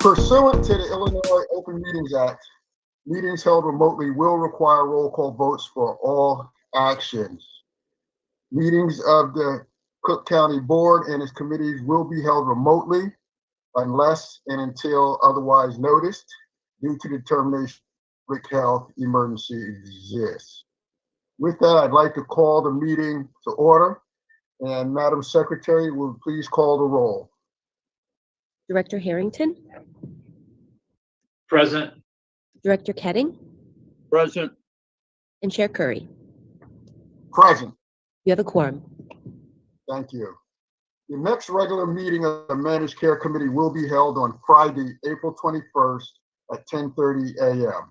Pursuant to the Illinois Open Meetings Act, meetings held remotely will require roll call votes for all actions. Meetings of the Cook County Board and its committees will be held remotely unless and until otherwise noticed due to determination public health emergency exists. With that, I'd like to call the meeting to order. And Madam Secretary, will you please call the roll? Director Harrington? Present. Director Ketting? Present. And Chair Curry? Present. You have a quorum. Thank you. The next regular meeting of the Managed Care Committee will be held on Friday, April 21st at 10:30 a.m.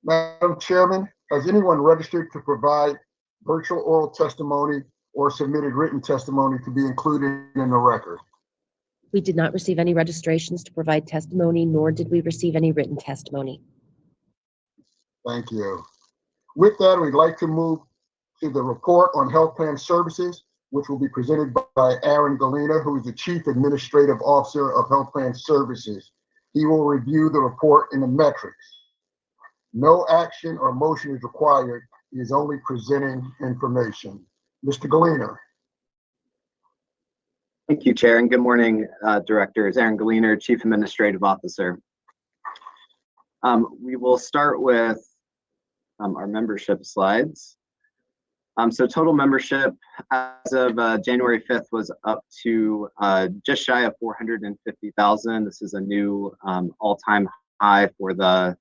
Madam Chairman, has anyone registered to provide virtual oral testimony or submitted written testimony to be included in the record? We did not receive any registrations to provide testimony, nor did we receive any written testimony. Thank you. With that, we'd like to move to the report on health plan services, which will be presented by Aaron Galena, who is the Chief Administrative Officer of Health Plan Services. He will review the report and the metrics. No action or motion is required. He is only presenting information. Mr. Galena. Thank you, Chair, and good morning, Directors. Aaron Galena, Chief Administrative Officer. We will start with our membership slides. So total membership as of January 5th was up to just shy of 450,000. This is a new all-time high for the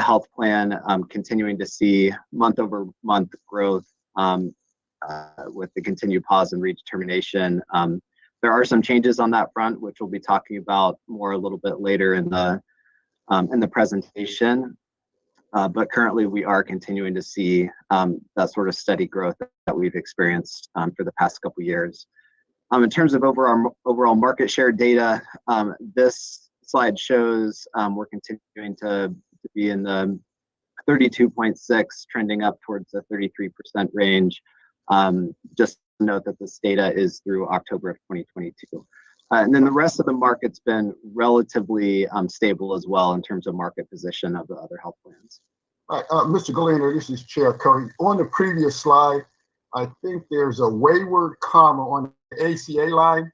health plan, continuing to see month-over-month growth with the continued pause and redetermination. There are some changes on that front, which we'll be talking about more a little bit later in the presentation. But currently, we are continuing to see that sort of steady growth that we've experienced for the past couple of years. In terms of overall market share data, this slide shows we're continuing to be in the 32.6, trending up towards the 33% range. Just note that this data is through October of 2022. And then the rest of the market's been relatively stable as well in terms of market position of the other health plans. Mr. Galena, this is Chair Curry. On the previous slide, I think there's a wayward comma on the ACA line.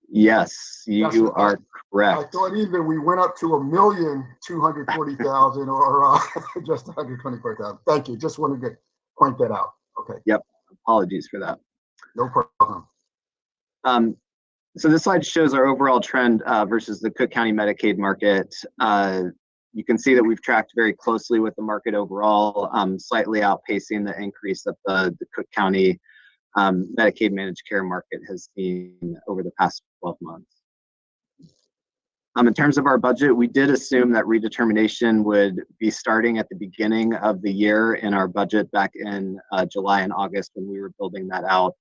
Yes, you are correct. I thought either we went up to 1,240,000 or just 124,000. Thank you. Just wanted to point that out. Okay. Yep. Apologies for that. No problem. So this slide shows our overall trend versus the Cook County Medicaid market. You can see that we've tracked very closely with the market overall, slightly outpacing the increase that the Cook County Medicaid managed care market has seen over the past 12 months. In terms of our budget, we did assume that redetermination would be starting at the beginning of the year in our budget back in July and August when we were building that out.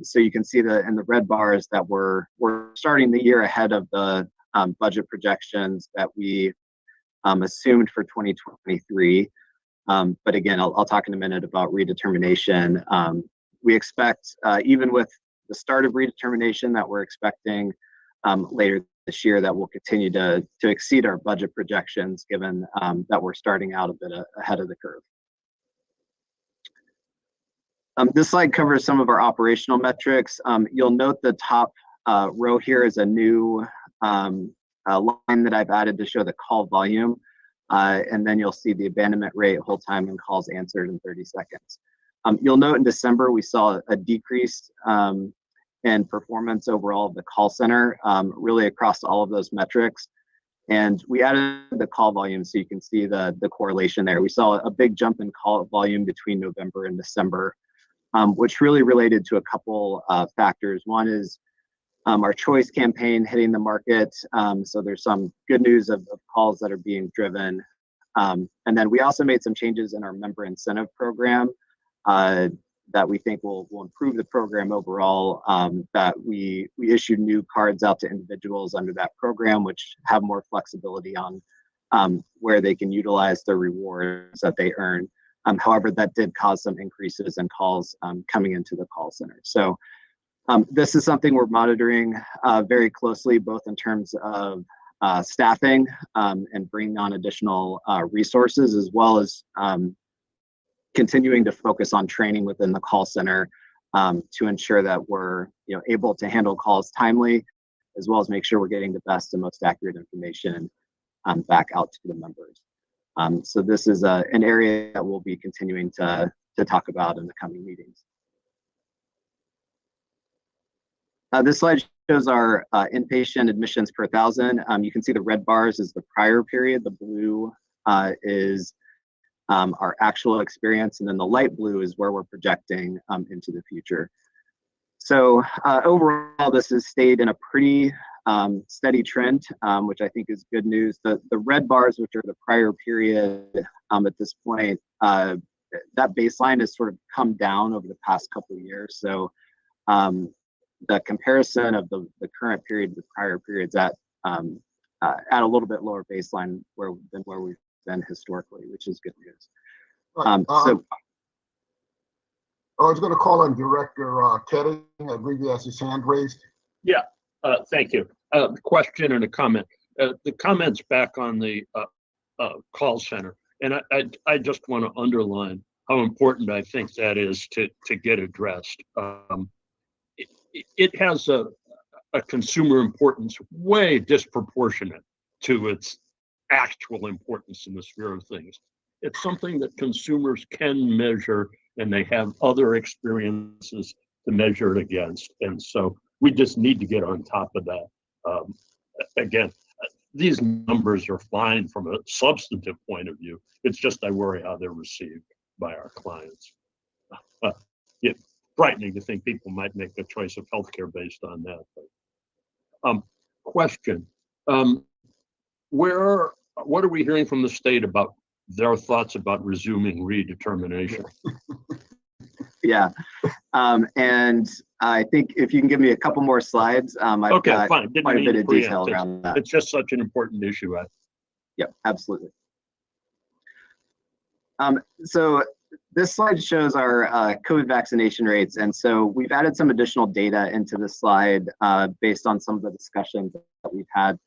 So you can see that in the red bars that we're starting the year ahead of the budget projections that we assumed for 2023. But again, I'll talk in a minute about redetermination. We expect, even with the start of redetermination that we're expecting later this year, that we'll continue to exceed our budget projections, given that we're starting out a bit ahead of the curve. This slide covers some of our operational metrics. You'll note the top row here is a new line that I've added to show the call volume. And then you'll see the abandonment rate, hold time, and calls answered in 30 seconds. You'll note in December, we saw a decrease in performance overall of the call center, really across all of those metrics. And we added the call volume so you can see the correlation there. We saw a big jump in call volume between November and December, which really related to a couple factors. One is our choice campaign hitting the market. So there's some good news of calls that are being driven. And then we also made some changes in our member incentive program that we think will improve the program overall. That we issued new cards out to individuals under that program, which have more flexibility on where they can utilize the rewards that they earn. However, that did cause some increases in calls coming into the call center. So This is something we're monitoring very closely, both in terms of staffing and bringing on additional resources, as well as continuing to focus on training within the call center to ensure that we're able to handle calls timely, as well as make sure we're getting the best and most accurate information back out to the members. So this is an area that we'll be continuing to talk about in the coming meetings. This slide shows our inpatient admissions per 1,000. You can see the red bars is the prior period, the blue is our actual experience, and then the light blue is where we're projecting into the future. So overall, this has stayed in a pretty steady trend, which I think is good news. The red bars, which are the prior period at this point, that baseline has sort of come down over the past couple of years. So the comparison of the current period with prior periods at a little bit lower baseline than where we've been historically, which is good news. So I was going to call on Director Keddy. I believe he has his hand raised. Yeah, thank you. Question and a comment. The comments back on the call center, and I just want to underline how important I think that is to get addressed. It has a consumer importance way disproportionate to its actual importance in the sphere of things. It's something that consumers can measure, and they have other experiences to measure it against. And so we just need to get on top of that. Again, these numbers are fine from a substantive point of view. It's just I worry how they're received by our clients. It's frightening to think people might make a choice of healthcare based on that. But, question, what are we hearing from the state about their thoughts about resuming redetermination? yeah, and I think if you can give me a couple more slides, I've got fine. quite a bit of detail around that. It's just such an important issue. Yep, absolutely. So this slide shows our COVID vaccination rates, and so we've added some additional data into the slide based on some of the discussions that we've had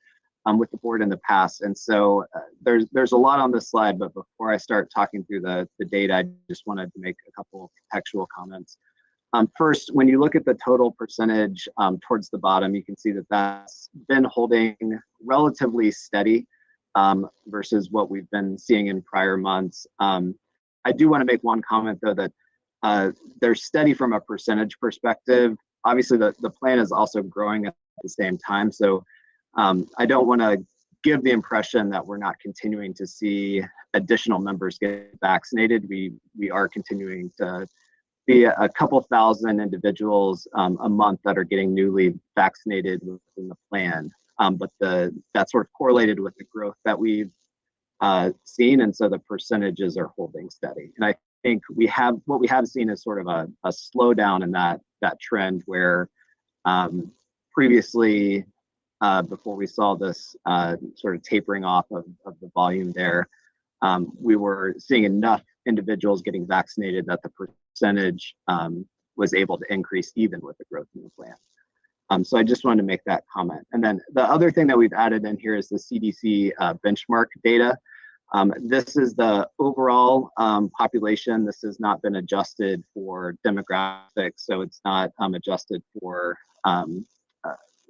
with the board in the past. And so there's a lot on this slide, but before I start talking through the data, I just wanted to make a couple contextual comments. First, when you look at the total percentage towards the bottom, you can see that that's been holding relatively steady versus what we've been seeing in prior months. I do want to make one comment, though, that they're steady from a percentage perspective. Obviously, the plan is also growing at the same time. So I don't want to give the impression that we're not continuing to see additional members get vaccinated. We are continuing to be a couple thousand individuals a month that are getting newly vaccinated within the plan. But that's sort of correlated with the growth that we've seen, and so the percentages are holding steady. And I think what we have seen is sort of a slowdown in that trend where previously, before we saw this sort of tapering off of the volume there, we were seeing enough individuals getting vaccinated that the percentage was able to increase even with the growth in the plan. So I just wanted to make that comment. And then the other thing that we've added in here is the CDC benchmark data. This is the overall population. This has not been adjusted for demographics, so it's not adjusted for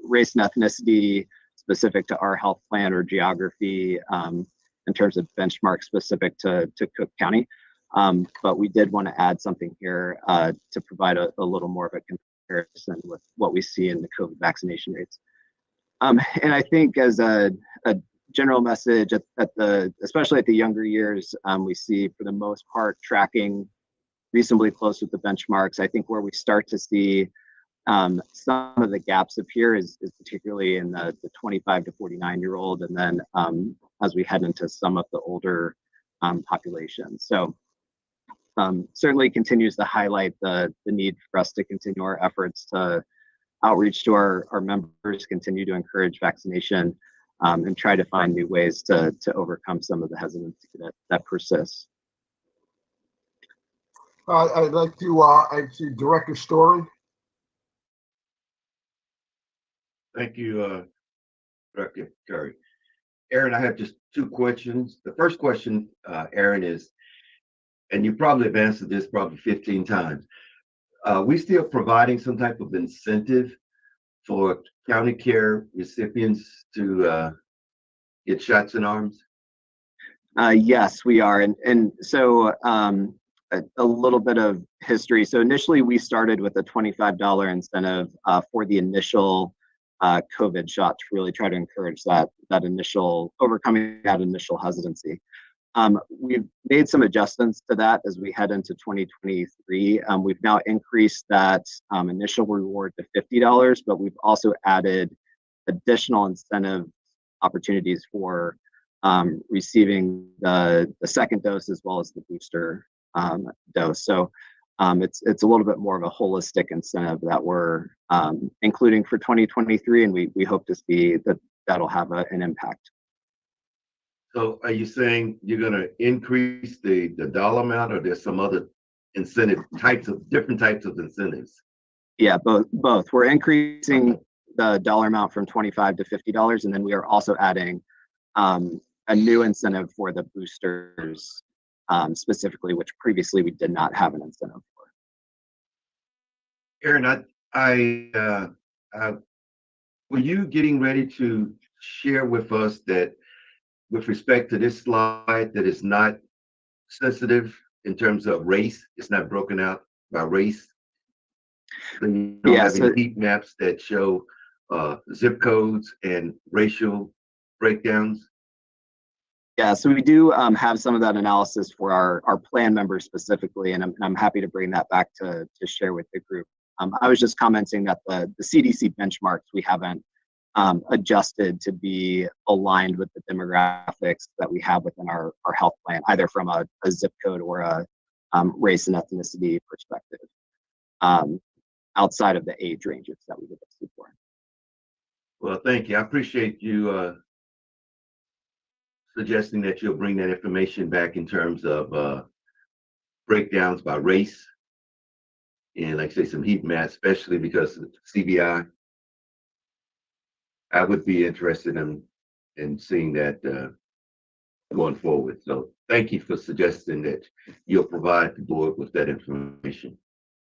race and ethnicity specific to our health plan or geography in terms of benchmark specific to Cook County. But we did want to add something here to provide a little more of a comparison with what we see in the COVID vaccination rates. And I think as a general message especially at the younger years, we see for the most part tracking reasonably close with the benchmarks. I think where we start to see some of the gaps appear is particularly in the 25 to 49-year-old, and then as we head into some of the older populations. So certainly continues to highlight the need for us to continue our efforts to outreach to our members, continue to encourage vaccination, and try to find new ways to overcome some of the hesitancy that persists. I'd like to I see Director Story. Thank you, Director Curry. Aaron, I have just two questions. The first question, Aaron, is, and you probably have answered this probably 15 times. We still providing some type of incentive for county care recipients to get shots in arms? Yes, we are. And so a little bit of history. So initially we started with a $25 incentive for the initial COVID shot to really try to encourage that initial, overcoming that initial hesitancy. We've made some adjustments to that as we head into 2023. We've now increased that initial reward to $50, but we've also added additional incentive opportunities for receiving the second dose as well as the booster dose. So it's a little bit more of a holistic incentive that we're including for 2023, and we hope to see that'll have an impact. So are you saying you're going to increase the dollar amount, or there's some other incentive different types of incentives? Yeah, both. We're increasing the dollar amount from $25 to $50, and then we are also adding a new incentive for the boosters specifically, which previously we did not have an incentive for. Aaron, were you getting ready to share with us that with respect to this slide that is not sensitive in terms of race, it's not broken out by race? So you don't have any heat maps that show zip codes and racial breakdowns? Yeah, so we do have some of that analysis for our plan members specifically, and I'm happy to bring that back to share with the group. I was just commenting that the CDC benchmarks we haven't adjusted to be aligned with the demographics that we have within our health plan, either from a zip code or a race and ethnicity perspective, outside of the age ranges that we would look for. Well, thank you. I appreciate you suggesting that you'll bring that information back in terms of breakdowns by race and, like I say, some heat maps, especially because of CBI. I would be interested in seeing that going forward. So thank you for suggesting that you'll provide the board with that information.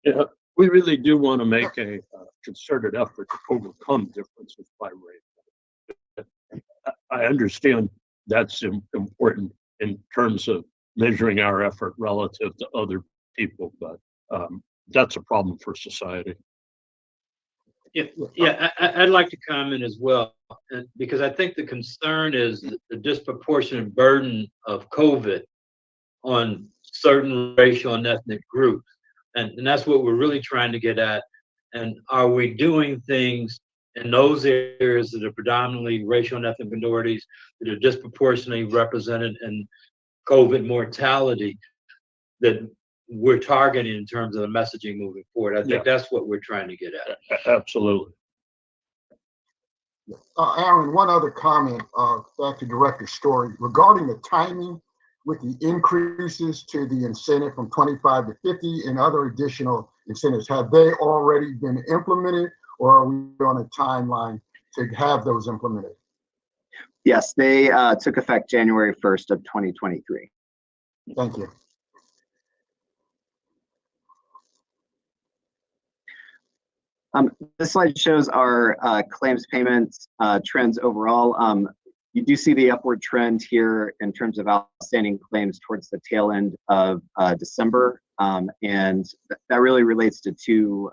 Yeah, we really do want to make a concerted effort to overcome differences by race. I understand that's important in terms of measuring our effort relative to other people, but that's a problem for society. Yeah, I'd like to comment as well, because I think the concern is the disproportionate burden of COVID on certain racial and ethnic groups. And that's what we're really trying to get at. And are we doing things in those areas that are predominantly racial and ethnic minorities that are disproportionately represented in COVID mortality that we're targeting in terms of the messaging moving forward? I think that's what we're trying to get at. Absolutely. Aaron, one other comment back to Director Story regarding the timing with the increases to the incentive from 25 to 50 and other additional incentives. Have they already been implemented, or are we on a timeline to have those implemented? Yes, they took effect January 1st of 2023. Thank you. This slide shows our claims payments trends overall. You do see the upward trend here in terms of outstanding claims towards the tail end of December. And that really relates to two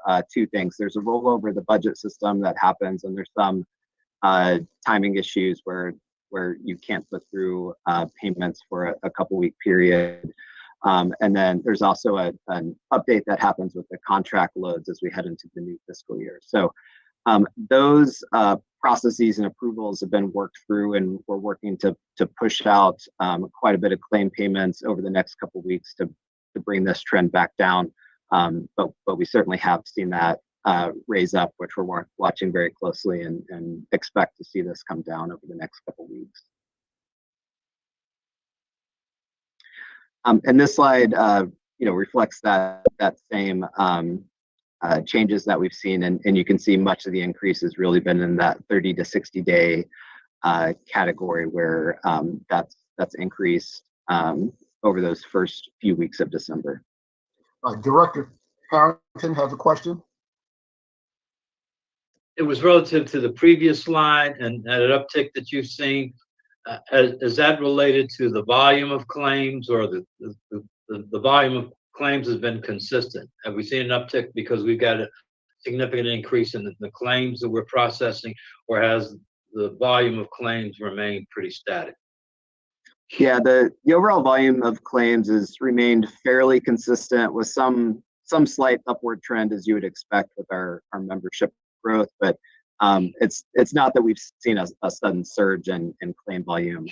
things. There's a rollover of the budget system that happens, and there's some timing issues where you can't put through payments for a couple week period. And then there's also an update that happens with the contract loads as we head into the new fiscal year. So those processes and approvals have been worked through, and we're working to push out quite a bit of claim payments over the next couple of weeks to bring this trend back down. But we certainly have seen that raise up, which we're watching very closely and expect to see this come down over the next couple of weeks. And this slide, reflects that same changes that we've seen, and you can see much of the increase has really been in that 30 to 60 day category where that's increased over those first few weeks of December. Director Harrington has a question. It was relative to the previous slide and that uptick that you've seen. Is that related to the volume of claims, or the volume of claims has been consistent? Have we seen an uptick because we've got a significant increase in the claims that we're processing, or has the volume of claims remained pretty static? Yeah, the overall volume of claims has remained fairly consistent with some slight upward trend, as you would expect with our membership growth, but it's not that we've seen a sudden surge in claim volume.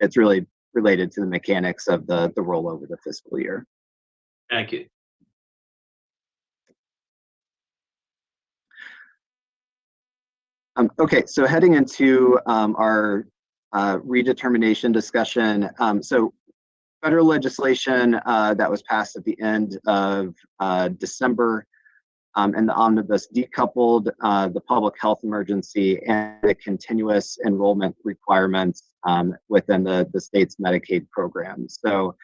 It's really related to the mechanics of the rollover the fiscal year. Thank you. Okay, so heading into our redetermination discussion. So federal legislation that was passed at the end of December and the omnibus decoupled the public health emergency and the continuous enrollment requirements within the state's Medicaid program. So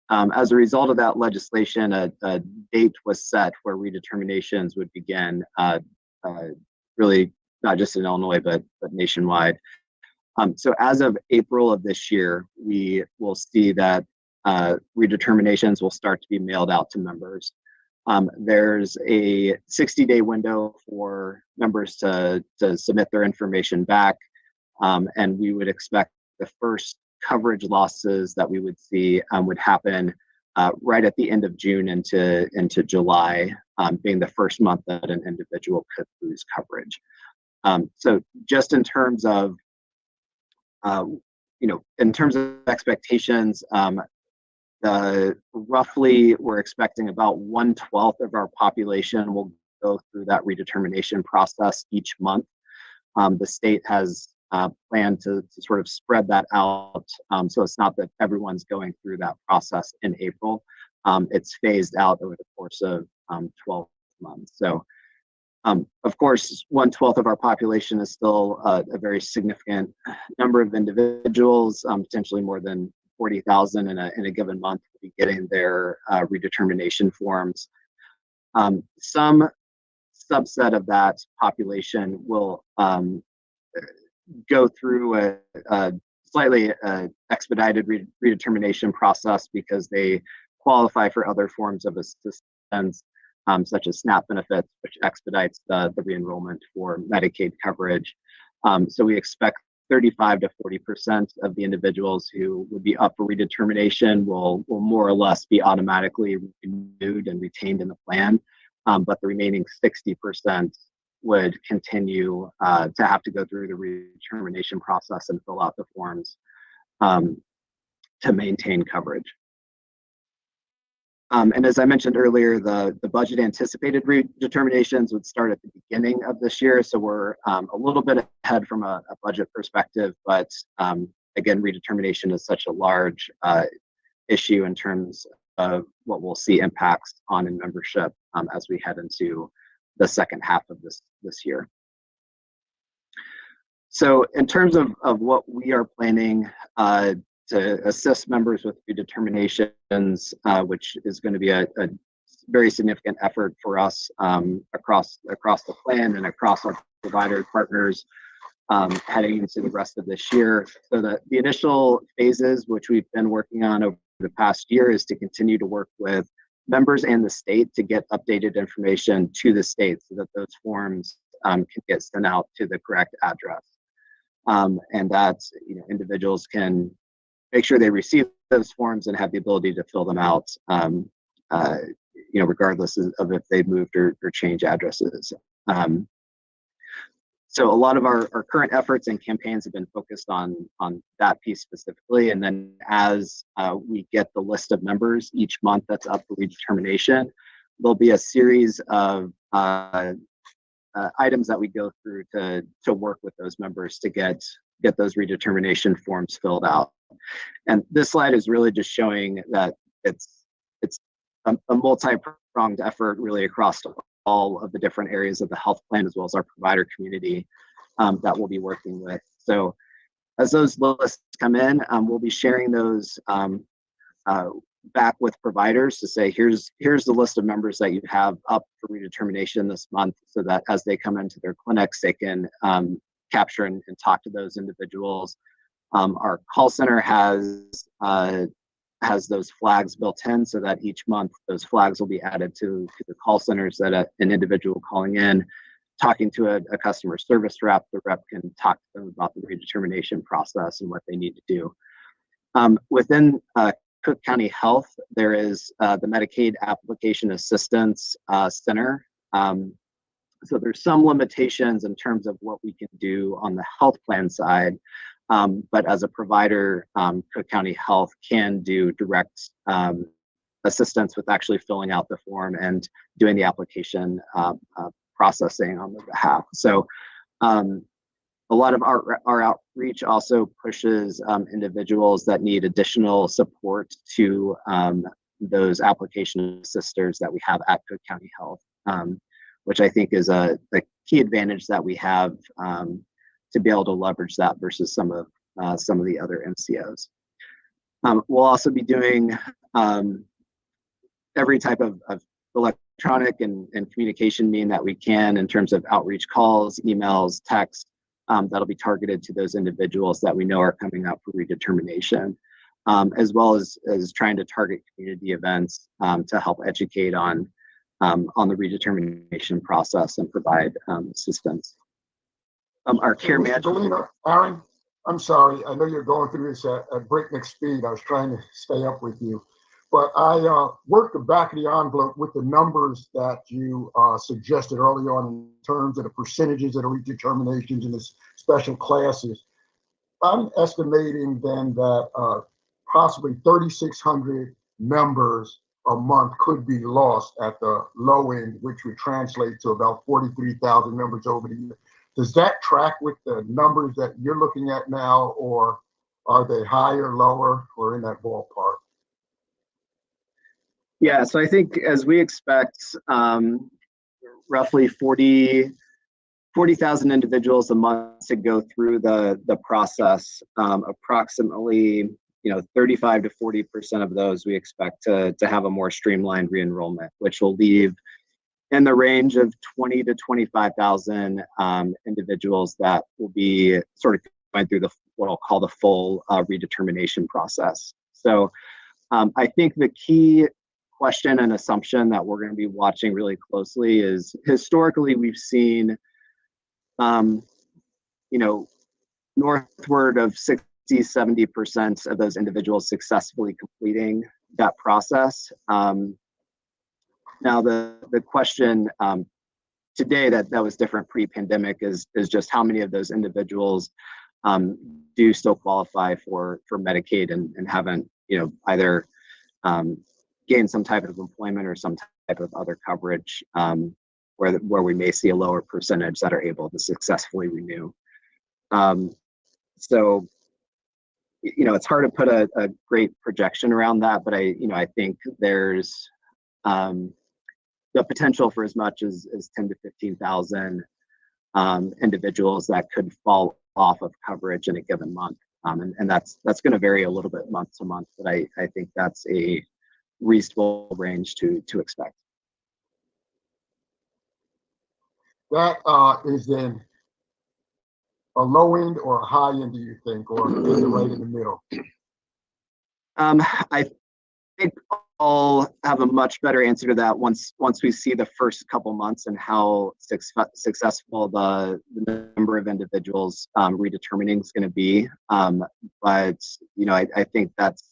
as a result of that legislation, a date was set where redeterminations would begin, really not just in Illinois, but nationwide. So as of April of this year, we will see that redeterminations will start to be mailed out to members. There's a 60-day window for members to submit their information back, and we would expect the first coverage losses that we would see would happen right at the end of June into July, being the first month that an individual could lose coverage. So just in terms of in terms of expectations, roughly we're expecting about 1/12 of our population will go through that redetermination process each month. The state has planned to sort of spread that out, so it's not that everyone's going through that process in April. It's phased out over the course of 12 months. So of course, 1/12 of our population is still a very significant number of individuals, potentially more than 40,000 in a given month will be getting their redetermination forms. Some subset of that population will go through a slightly expedited redetermination process because they qualify for other forms of assistance, such as SNAP benefits, which expedites the re-enrollment for Medicaid coverage. So we expect 35 to 40% of the individuals who would be up for redetermination will more or less be automatically renewed and retained in the plan, but the remaining 60% would continue to have to go through the redetermination process and fill out the forms to maintain coverage. And as I mentioned earlier, the budget anticipated redeterminations would start at the beginning of this year. So we're a little bit ahead from a budget perspective, but again, redetermination is such a large issue in terms of what we'll see impacts on in membership as we head into the second half of this year. So in terms of what we are planning to assist members with redeterminations, which is going to be a very significant effort for us across the plan and across our provider partners heading into the rest of this year. So the initial phases, which we've been working on over the past year, is to continue to work with members and the state to get updated information to the state so that those forms can get sent out to the correct address. And that individuals can make sure they receive those forms and have the ability to fill them out, regardless of if they've moved or changed addresses. So a lot of our current efforts and campaigns have been focused on that piece specifically. And then as we get the list of members each month that's up for redetermination, there'll be a series of items that we go through to work with those members to get those redetermination forms filled out. And this slide is really just showing that it's a multi-pronged multi-pronged effort really across all of the different areas of the health plan, as well as our provider community that we'll be working with. So as those lists come in, we'll be sharing those back with providers to say, here's the list of members that you have up for redetermination this month, so that as they come into their clinics, they can capture and talk to those individuals. Our call center has those flags built in, so that each month those flags will be added to the call centers that an individual calling in, talking to a customer service rep, the rep can talk to them about the redetermination process and what they need to do. Within Cook County Health, there is the Medicaid Application Assistance Center. So there's some limitations in terms of what we can do on the health plan side, but as a provider, Cook County Health can do direct assistance with actually filling out the form and doing the application processing on their behalf. So a lot of our outreach also pushes individuals that need additional support to those application assisters that we have at Cook County Health, which I think is a key advantage that we have to be able to leverage that versus some of the other MCOs. We'll also be doing every type of electronic and communication mean that we can in terms of outreach calls, emails, text, that'll be targeted to those individuals that we know are coming up for redetermination, as well as trying to target community events to help educate on the redetermination process and provide assistance. Our care management. Aaron, I'm sorry. I know you're going through this at breakneck speed. I was trying to stay up with you. But I worked the back of the envelope with the numbers that you suggested early on in terms of the percentages of the redeterminations in the special classes. I'm estimating then that possibly 3,600 members a month could be lost at the low end, which would translate to about 43,000 members over the year. Does that track with the numbers that you're looking at now, or are they higher, lower, or in that ballpark? Yeah, so I think as we expect roughly 40,000 individuals a month to go through the process, approximately 35 to 40% of those we expect to have a more streamlined re-enrollment, which will leave in the range of 20 to 25,000 individuals that will be sort of going through what I'll call the full redetermination process. So I think the key question and assumption that we're going to be watching really closely is, historically we've seen northward of 60-70% of those individuals successfully completing that process. Now the question today that was different pre-pandemic is just how many of those individuals do still qualify for Medicaid and haven't either gained some type of employment or some type of other coverage, where we may see a lower percentage that are able to successfully renew. So it's hard to put a great projection around that, but I think there's the potential for as much as 10 to 15,000 individuals that could fall off of coverage in a given month, and that's going to vary a little bit month to month, but I think that's a reasonable range to expect. That is then a low end or a high end, do you think, or is it right in the middle? I think I'll have a much better answer to that once we see the first couple months and how successful the number of individuals redetermining is going to be. But I think that's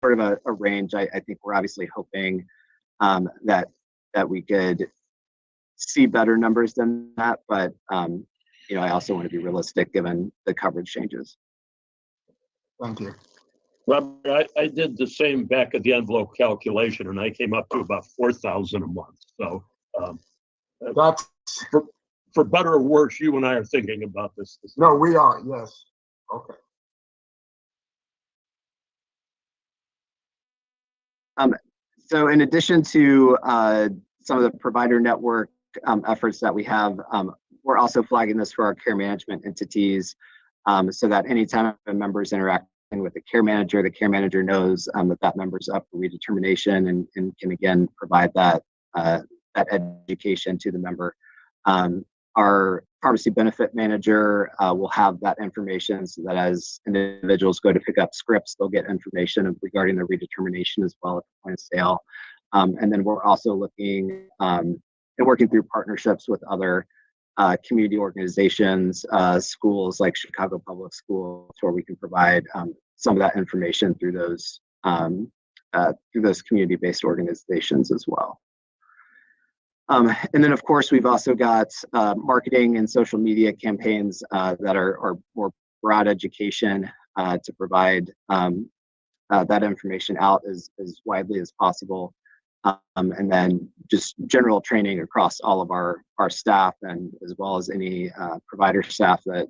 sort of a range. I think we're obviously hoping that we could see better numbers than that, but I also want to be realistic given the coverage changes. Thank you. Robert, I did the same back of the envelope calculation, and I came up to about 4,000 a month. So That's for better or worse, you and I are thinking about this. no, we are, yes. Okay. So in addition to some of the provider network efforts that we have, we're also flagging this for our care management entities, so that anytime a member is interacting with the care manager knows that that member's up for redetermination and can again provide that that education to the member. Our pharmacy benefit manager will have that information so that as individuals go to pick up scripts, they'll get information regarding their redetermination as well at the point of sale. And then we're also looking and working through partnerships with other community organizations, schools like Chicago Public Schools, where we can provide some of that information through those community-based organizations as well. And then, of course, we've also got marketing and social media campaigns that are more broad education to provide that information out as widely as possible. And then just general training across all of our staff, and as well as any provider staff that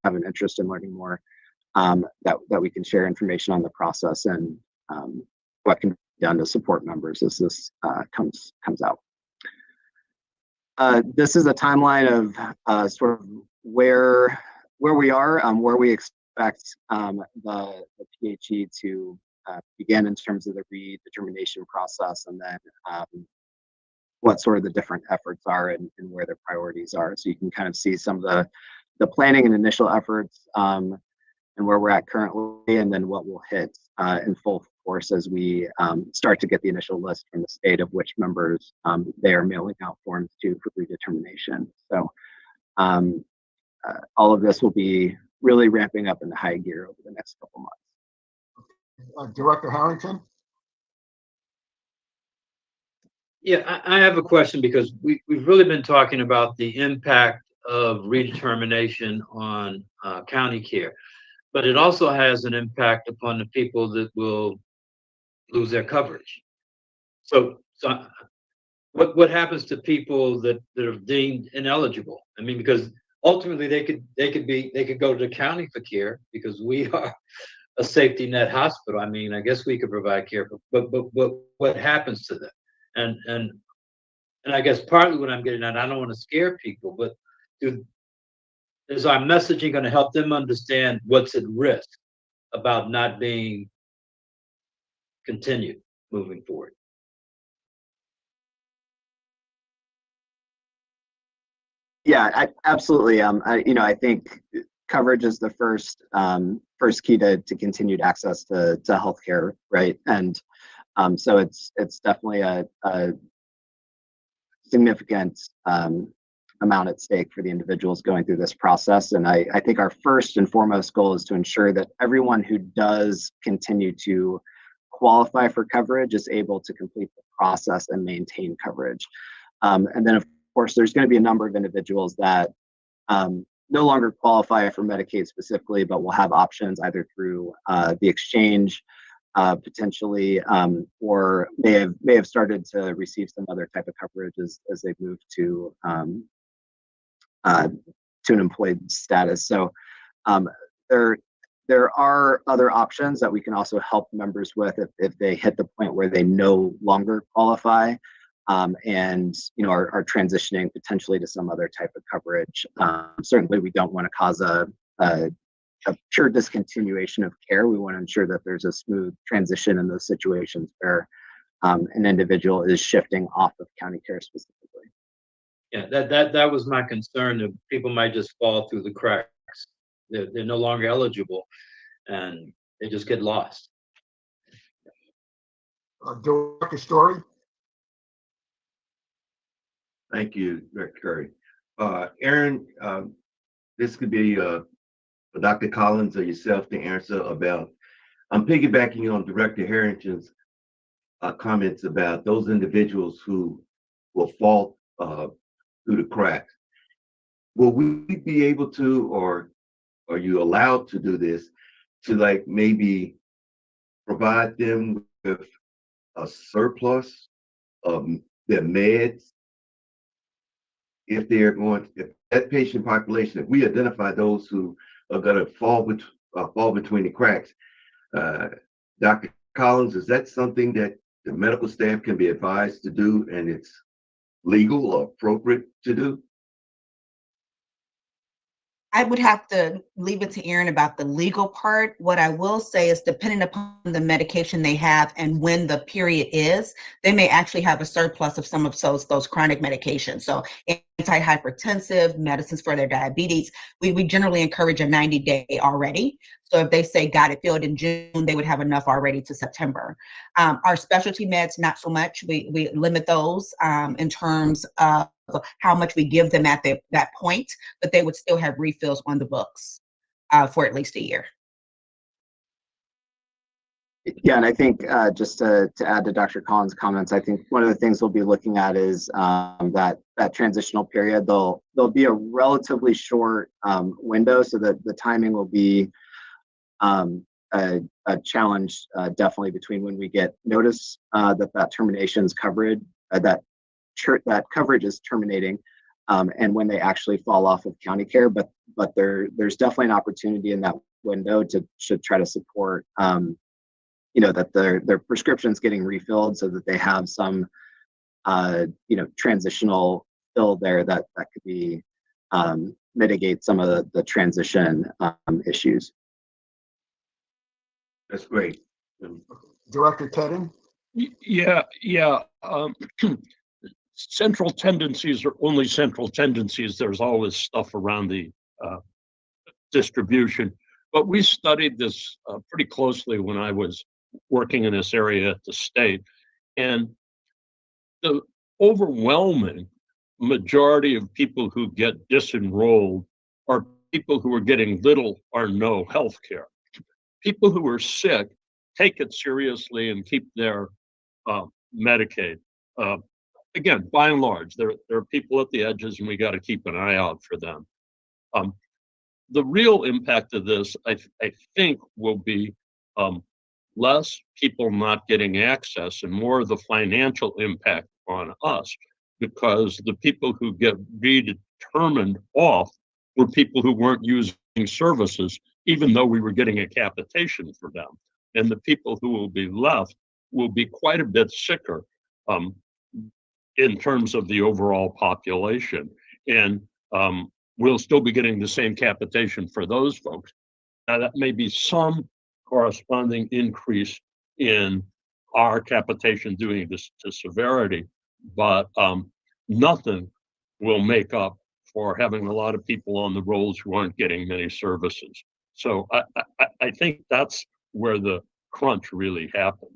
have an interest in learning more, that we can share information on the process and what can be done to support members as this comes out. This is a timeline of sort of where we are, where we expect the PHE to begin in terms of the redetermination process, and then what sort of the different efforts are and where their priorities are. So you can kind of see some of the planning and initial efforts and where we're at currently, and then what will hit in full force as we start to get the initial list from the state of which members they are mailing out forms to for redetermination. So all of this will be really ramping up into high gear over the next couple months. Director Harrington? Yeah, I have a question, because we've really been talking about the impact of redetermination on county care, but it also has an impact upon the people that will lose their coverage. So what happens to people that are deemed ineligible? I mean, because ultimately they could go to the county for care, because we are a safety net hospital. I mean, I guess we could provide care, but what happens to them? And I guess partly what I'm getting at, I don't want to scare people, but is our messaging going to help them understand what's at risk about not being continued moving forward? Yeah, absolutely. I think coverage is the first key to continued access to healthcare, right? And so it's definitely a significant amount at stake for the individuals going through this process. And I think our first and foremost goal is to ensure that everyone who does continue to qualify for coverage is able to complete the process and maintain coverage. And then, of course, there's going to be a number of individuals that no longer qualify for Medicaid specifically, but will have options either through the exchange, potentially, or may have started to receive some other type of coverage as they've moved to an employed status. So there are other options that we can also help members with if they hit the point where they no longer qualify, and are transitioning potentially to some other type of coverage. Certainly, we don't want to cause a pure discontinuation of care. We want to ensure that there's a smooth transition in those situations where an individual is shifting off of county care specifically. Yeah, that was my concern, that people might just fall through the cracks. They're no longer eligible, and they just get lost. Director Story? Thank you, Director Curry. Aaron, this could be for Dr. Collins or yourself to answer about. I'm piggybacking on Director Harrington's comments about those individuals who will fall through the cracks. Will we be able to, or are you allowed to do this, to like maybe provide them with a surplus of their meds if that patient population, if we identify those who are going to fall between the cracks? Dr. Collins, is that something that the medical staff can be advised to do and it's legal or appropriate to do? I would have to leave it to Aaron about the legal part. What I will say is, depending upon the medication they have and when the period is, they may actually have a surplus of some of those chronic medications. So antihypertensive medicines for their diabetes, we generally encourage a 90-day already. So if they say got it filled in June, they would have enough already to September. Our specialty meds, not so much. We limit those in terms of how much we give them at that point, but they would still have refills on the books for at least a year. Yeah, and I think just to add to Dr. Collins' comments, I think one of the things we'll be looking at is that transitional period. There'll be a relatively short window, so that the timing will be a challenge definitely between when we get notice that termination's coverage, that coverage is terminating, and when they actually fall off of county care. But there's definitely an opportunity in that window to try to support that their prescriptions getting refilled, so that they have some transitional fill there that could be mitigate some of the transition issues. That's great. Director Teddy? Yeah. Central tendencies are only central tendencies. There's always stuff around the distribution. But we studied this pretty closely when I was working in this area at the state. And the overwhelming majority of people who get disenrolled are people who are getting little or no health care. People who are sick take it seriously and keep their Medicaid. Again, by and large, there are people at the edges, and we got to keep an eye out for them. The real impact of this, I think, will be less people not getting access and more of the financial impact on us, because the people who get redetermined off were people who weren't using services, even though we were getting a capitation for them. And the people who will be left will be quite a bit sicker in terms of the overall population. And we'll still be getting the same capitation for those folks. Now, that may be some corresponding increase in our capitation due to severity, but nothing will make up for having a lot of people on the rolls who aren't getting many services. So I think that's where the crunch really happens.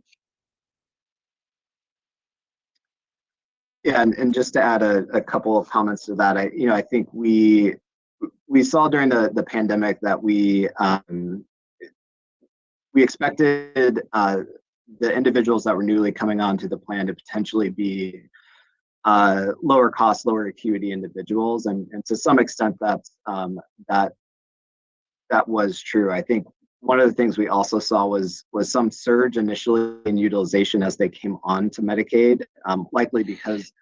Yeah, and just to add a couple of comments to that, I think we saw during the pandemic that we expected the individuals that were newly coming onto the plan to potentially be lower cost, lower acuity individuals, and to some extent that was true. I think one of the things we also saw was some surge initially in utilization as they came on to Medicaid, likely because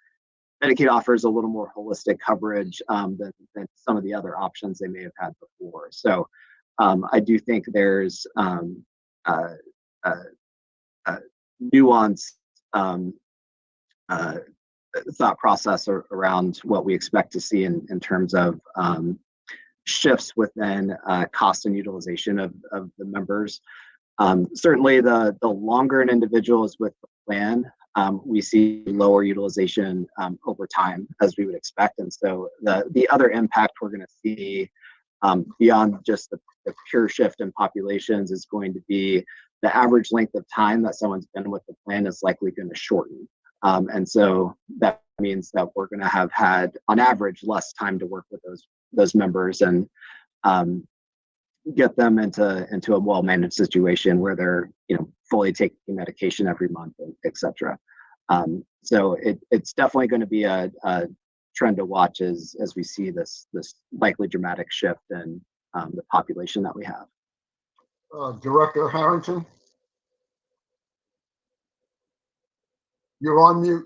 Medicaid offers a little more holistic coverage than some of the other options they may have had before. So I do think there's nuanced thought process around what we expect to see in terms of shifts within cost and utilization of the members. Certainly, the longer an individual is with the plan, we see lower utilization over time, as we would expect. And so the other impact we're going to see beyond just the pure shift in populations is going to be the average length of time that someone's been with the plan is likely going to shorten. And so that means that we're going to have had, on average, less time to work with those members and get them into a well-managed situation where they're fully taking medication every month, et cetera. So it's definitely going to be a trend to watch as we see this likely dramatic shift in the population that we have. Director Harrington? You're on mute.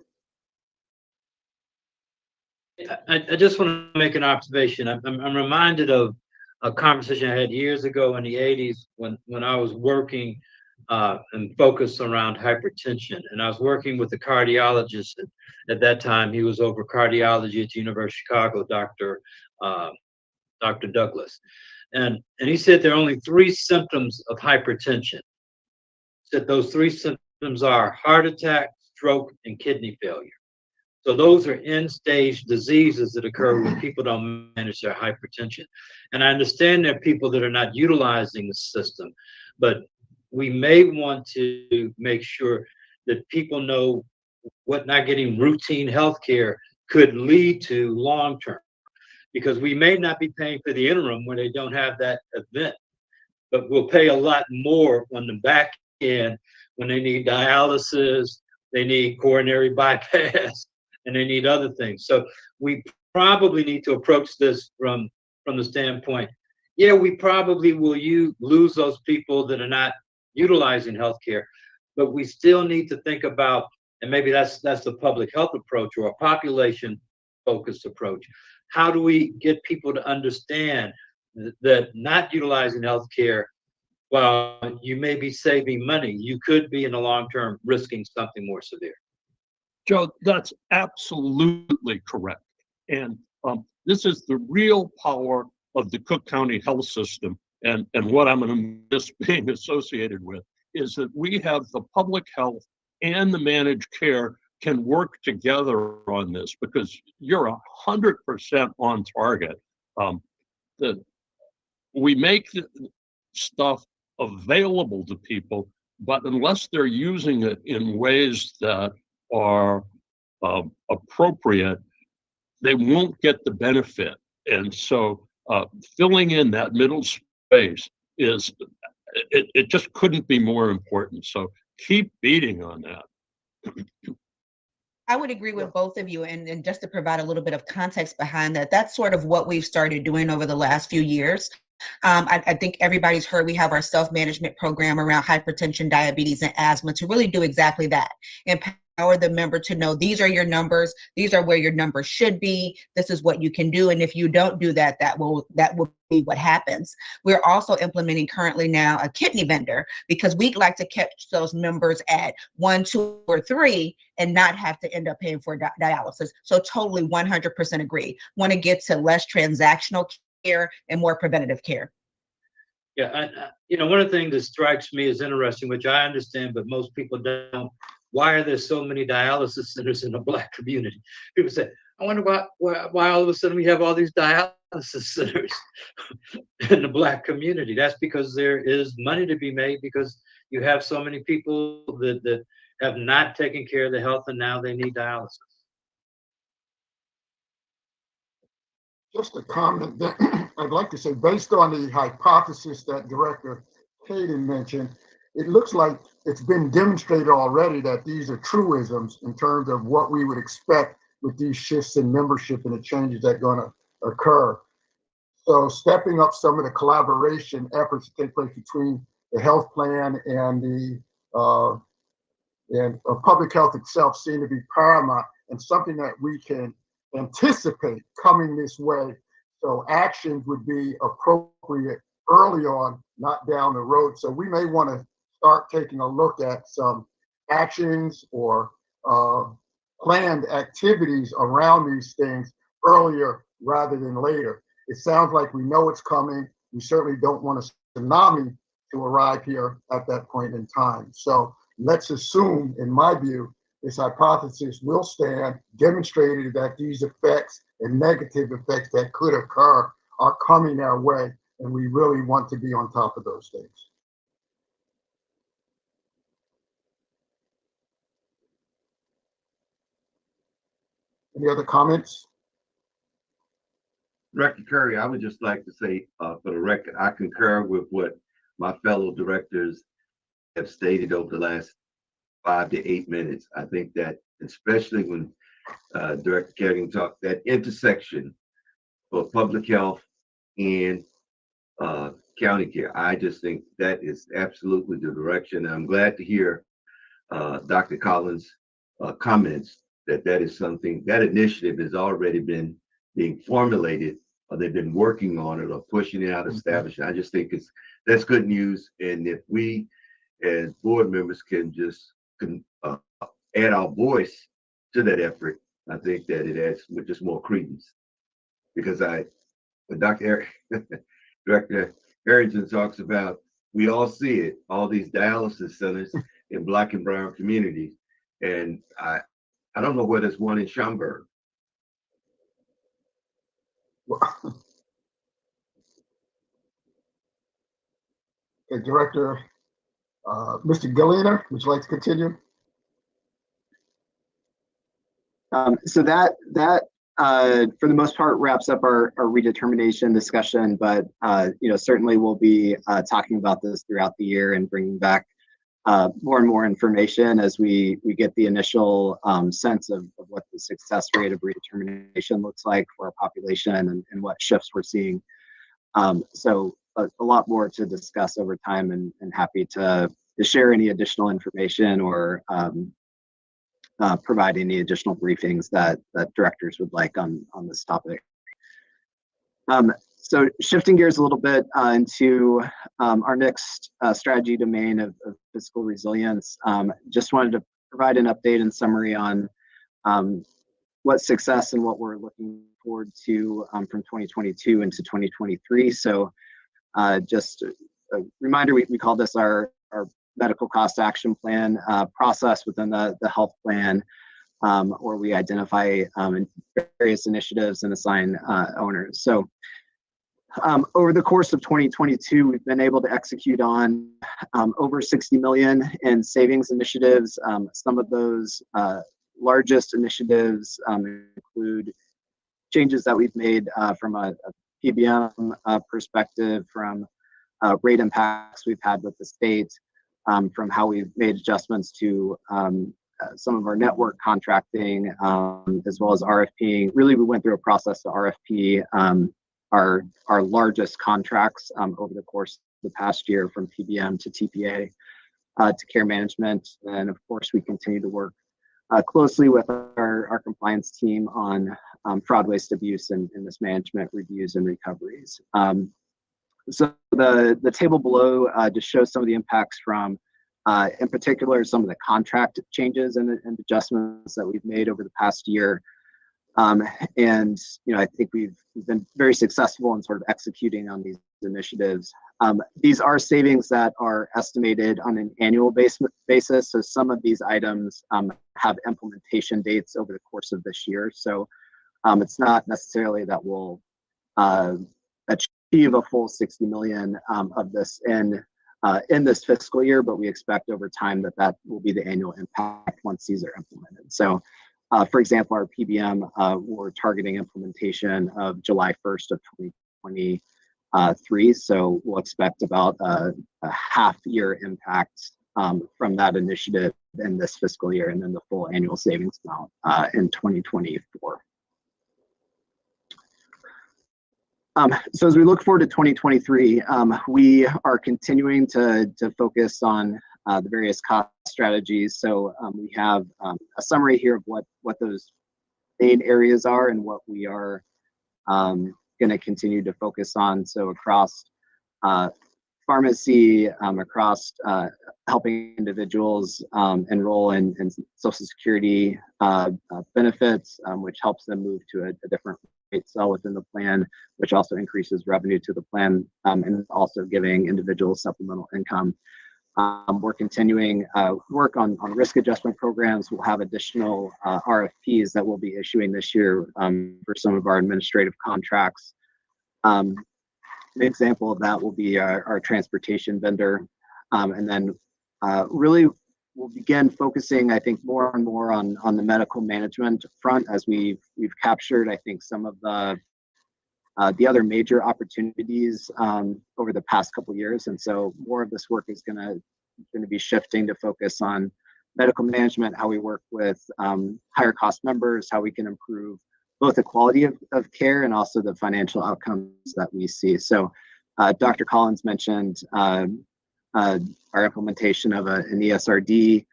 I just want to make an observation. I'm reminded of a conversation I had years ago in the 80s when I was working and focus around hypertension. And I was working with a cardiologist at that time. He was over cardiology at the University of Chicago, Dr. Douglas. And he said there are only 3 symptoms of hypertension. He said those 3 symptoms are heart attack, stroke, and kidney failure. So those are end-stage diseases that occur when people don't manage their hypertension. And I understand there are people that are not utilizing the system, but we may want to make sure that people know what not getting routine health care could lead to long-term, because we may not be paying for the interim when they don't have that event, but we'll pay a lot more on the back end when they need dialysis, they need coronary bypass, and they need other things. So we probably need to approach this from the standpoint, yeah, we probably will lose those people that are not utilizing healthcare, but we still need to think about, and maybe that's the public health approach or a population focused approach. How do we get people to understand that not utilizing healthcare, while you may be saving money, you could be in the long term risking something more severe? Joe, that's absolutely correct. And this is the real power of the Cook County health system. And what I'm going to miss being associated with is that we have the public health and the managed care can work together on this, because you're 100% on target. We make the stuff available to people, but unless they're using it in ways that are appropriate, they won't get the benefit. And so filling in that middle space is, it just couldn't be more important. So keep beating on that. I would agree with both of you. And just to provide a little bit of context behind that, that's sort of what we've started doing over the last few years. I think everybody's heard we have our self-management program around hypertension, diabetes, and asthma to really do exactly that. Empower the member to know these are your numbers, these are where your numbers should be, this is what you can do, and if you don't do that, that will be what happens. We're also implementing currently now a kidney vendor, because we'd like to catch those members at 1, 2, or 3 and not have to end up paying for dialysis. So totally 100% agree. Want to get to less transactional care and more preventative care. Yeah, one of the things that strikes me as interesting, which I understand, but most people don't, why are there so many dialysis centers in the Black community? People say, I wonder why all of a sudden we have all these dialysis centers in the Black community. That's because there is money to be made, because you have so many people that have not taken care of their health and now they need dialysis. Just a comment that I'd like to say, based on the hypothesis that Director Hayden mentioned, it looks like it's been demonstrated already that these are truisms in terms of what we would expect with these shifts in membership and the changes that are going to occur. So stepping up some of the collaboration efforts to take place between the health plan and the public health itself seem to be paramount, and something that we can anticipate coming this way. So actions would be appropriate early on, not down the road. So we may want to start taking a look at some actions or planned activities around these things earlier rather than later. It sounds like we know it's coming. We certainly don't want a tsunami to arrive here at that point in time. So let's assume, in my view, this hypothesis will stand, demonstrated that these effects and negative effects that could occur are coming our way, and we really want to be on top of those things. Any other comments? Director Curry, I would just like to say, for the record, I concur with what my fellow directors have stated over the last 5 to 8 minutes. I think that, especially when Director Kerrigan talked, that intersection for public health and county care, I just think that is absolutely the direction. I'm glad to hear Dr. Collins' comments that is something, that initiative has already been being formulated, or they've been working on it or pushing it out, establishing. I just think that's good news. And if we and board members can just add our voice to that effort, I think that it adds with just more credence. Because when Director Harrington talks about, we all see it, all these dialysis centers in Black and brown communities. And I don't know where there's one in Schaumburg. Okay, Director, Mr. Gallina, would you like to continue? So that for the most part wraps up our redetermination discussion, but certainly we'll be talking about this throughout the year and bringing back more and more information as we get the initial sense of what the success rate of redetermination looks like for our population and what shifts we're seeing. So a lot more to discuss over time, and happy to share any additional information or provide any additional briefings that directors would like on this topic. So shifting gears a little bit into our next strategy domain of fiscal resilience, just wanted to provide an update and summary on what success and what we're looking forward to from 2022 into 2023. So just a reminder, we call this our medical cost action plan process within the health plan, where we identify various initiatives and assign owners. So over the course of 2022, we've been able to execute on over 60 million in savings initiatives. Some of those largest initiatives include changes that we've made from a PBM perspective, from rate impacts we've had with the state, from how we've made adjustments to some of our network contracting, as well as RFPing. Really, we went through a process to RFP our largest contracts over the course of the past year, from PBM to TPA to care management. And of course, we continue to work closely with our compliance team on fraud, waste, abuse, and mismanagement reviews and recoveries. So the table below just shows some of the impacts from, in particular, some of the contract changes and adjustments that we've made over the past year. And I think we've been very successful in sort of executing on these initiatives. These are savings that are estimated on an annual basis. So some of these items have implementation dates over the course of this year. So it's not necessarily that we'll achieve a full 60 million of this in this fiscal year, but we expect over time that will be the annual impact once these are implemented. So for example, our PBM, we're targeting implementation of July 1st of 2023. So we'll expect about a half year impact from that initiative in this fiscal year, and then the full annual savings amount in 2024. So as we look forward to 2023, we are continuing to focus on the various cost strategies. So we have a summary here of what those main areas are and what we are going to continue to focus on. So across pharmacy, across helping individuals enroll in Social Security benefits, which helps them move to a different rate cell within the plan, which also increases revenue to the plan, and also giving individuals supplemental income. We're continuing work on risk adjustment programs. We'll have additional RFPs that we'll be issuing this year for some of our administrative contracts. An example of that will be our transportation vendor. And then really we'll begin focusing, I think, more and more on the medical management front, as we've captured, I think, some of the other major opportunities over the past couple of years. And so more of this work is going to be shifting to focus on medical management, how we work with higher cost members, how we can improve both the quality of care and also the financial outcomes that we see. So Dr. Collins mentioned our implementation of an ESRD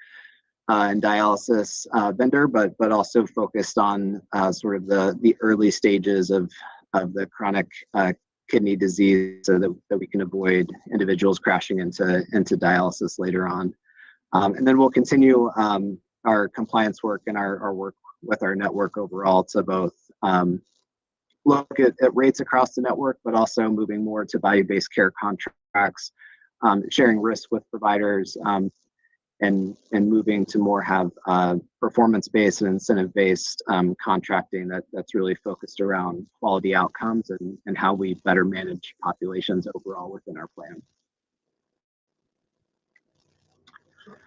and dialysis vendor, but also focused on sort of the early stages of the chronic kidney disease so that we can avoid individuals crashing into dialysis later on. And then we'll continue our compliance work and our work with our network overall to both look at rates across the network, but also moving more to value-based care contracts, sharing risk with providers, and moving to more have performance-based and incentive-based contracting that's really focused around quality outcomes and how we better manage populations overall within our plan.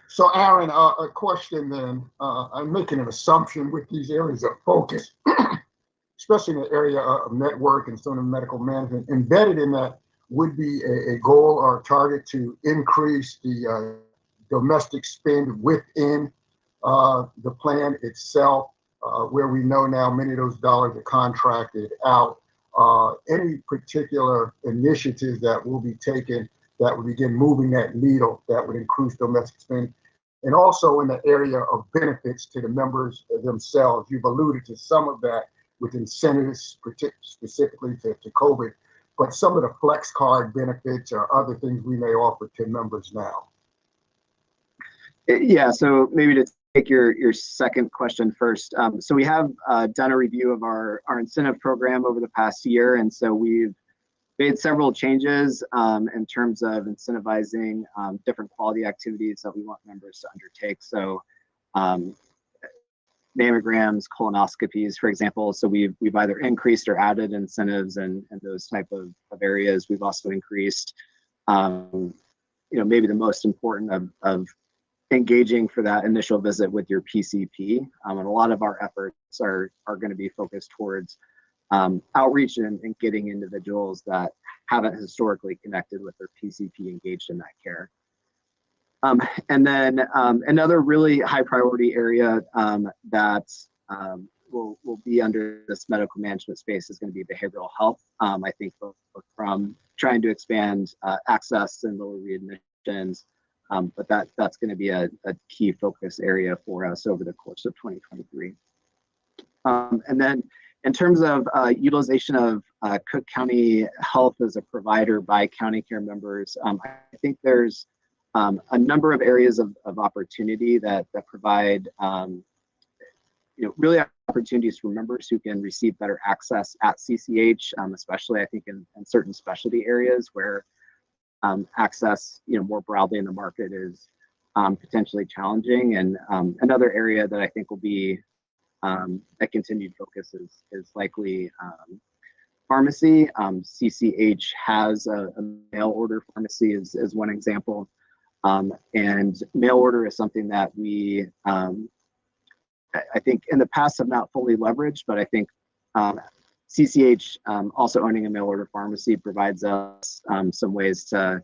So Aaron, a question then. I'm making an assumption with these areas of focus, especially in the area of network and some of medical management. Embedded in that would be a goal or a target to increase the domestic spend within the plan itself, where we know now many of those dollars are contracted out. Any particular initiatives that will be taken that would begin moving that needle that would increase domestic spend? And also in the area of benefits to the members themselves. You've alluded to some of that with incentives, specifically to COVID, but some of the flex card benefits or other things we may offer to members now. Yeah, so maybe to take your second question first. So we have done a review of our incentive program over the past year, and so we've made several changes in terms of incentivizing different quality activities that we want members to undertake. So mammograms, colonoscopies, for example. So we've either increased or added incentives and those type of areas. We've also increased, maybe the most important of engaging for that initial visit with your PCP. And a lot of our efforts are going to be focused towards outreach and getting individuals that haven't historically connected with their PCP engaged in that care. And then another really high priority area that will be under this medical management space is going to be behavioral health. I think both from trying to expand access and lower readmissions, but that's going to be a key focus area for us over the course of 2023. And then in terms of utilization of Cook County Health as a provider by county care members, I think there's a number of areas of opportunity that provide really opportunities for members who can receive better access at CCH, especially I think in certain specialty areas where access more broadly in the market is potentially challenging. And another area that I think will be a continued focus is likely pharmacy. CCH has a mail order pharmacy is one example. And mail order is something that we, I think in the past have not fully leveraged, but I think CCH also owning a mail order pharmacy provides us some ways to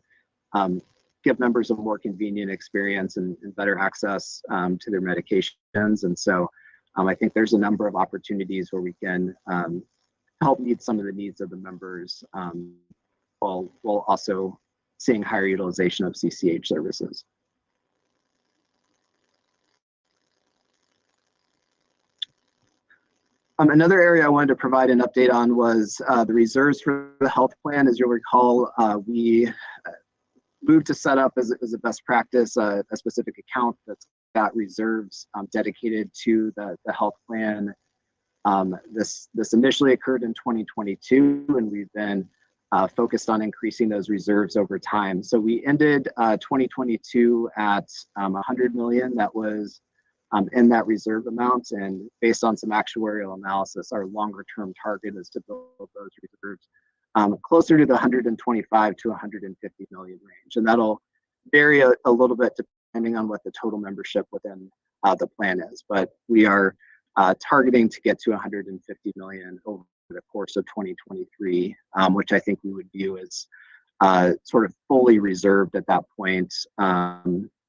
give members a more convenient experience and better access to their medications. And so I think there's a number of opportunities where we can help meet some of the needs of the members while also seeing higher utilization of CCH services. Another area I wanted to provide an update on was the reserves for the health plan. As you'll recall, we moved to set up as a best practice a specific account that's got reserves dedicated to the health plan. This initially occurred in 2022, and we've been focused on increasing those reserves over time. So we ended 2022 at 100 million. That was in that reserve amount, and based on some actuarial analysis, our longer term target is to build those reserves closer to the 125 to 150 million range. And that'll vary a little bit depending on what the total membership within the plan is. But we are targeting to get to 150 million over the course of 2023, which I think we would view as sort of fully reserved at that point,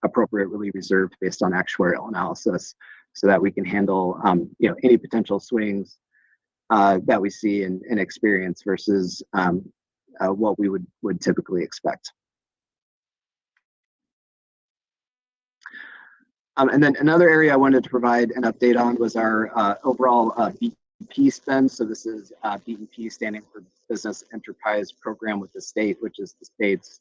appropriately reserved based on actuarial analysis, so that we can handle any potential swings that we see in experience versus what we would typically expect. And then another area I wanted to provide an update on was our overall BEP spend. So this is BEP standing for business enterprise program with the state, which is the state's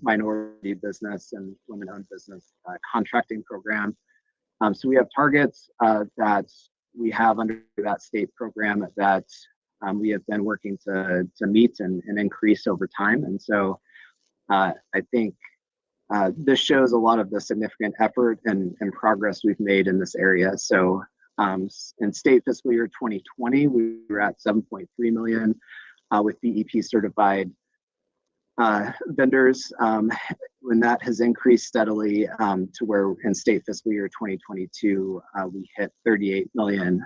minority business and women-owned business contracting program. So we have targets that we have under that state program that we have been working to meet and increase over time. And so I think this shows a lot of the significant effort and progress we've made in this area. So in state fiscal year 2020, we were at 7.3 million with BEP certified vendors. When that has increased steadily to where in state fiscal year 2022, we hit 38 million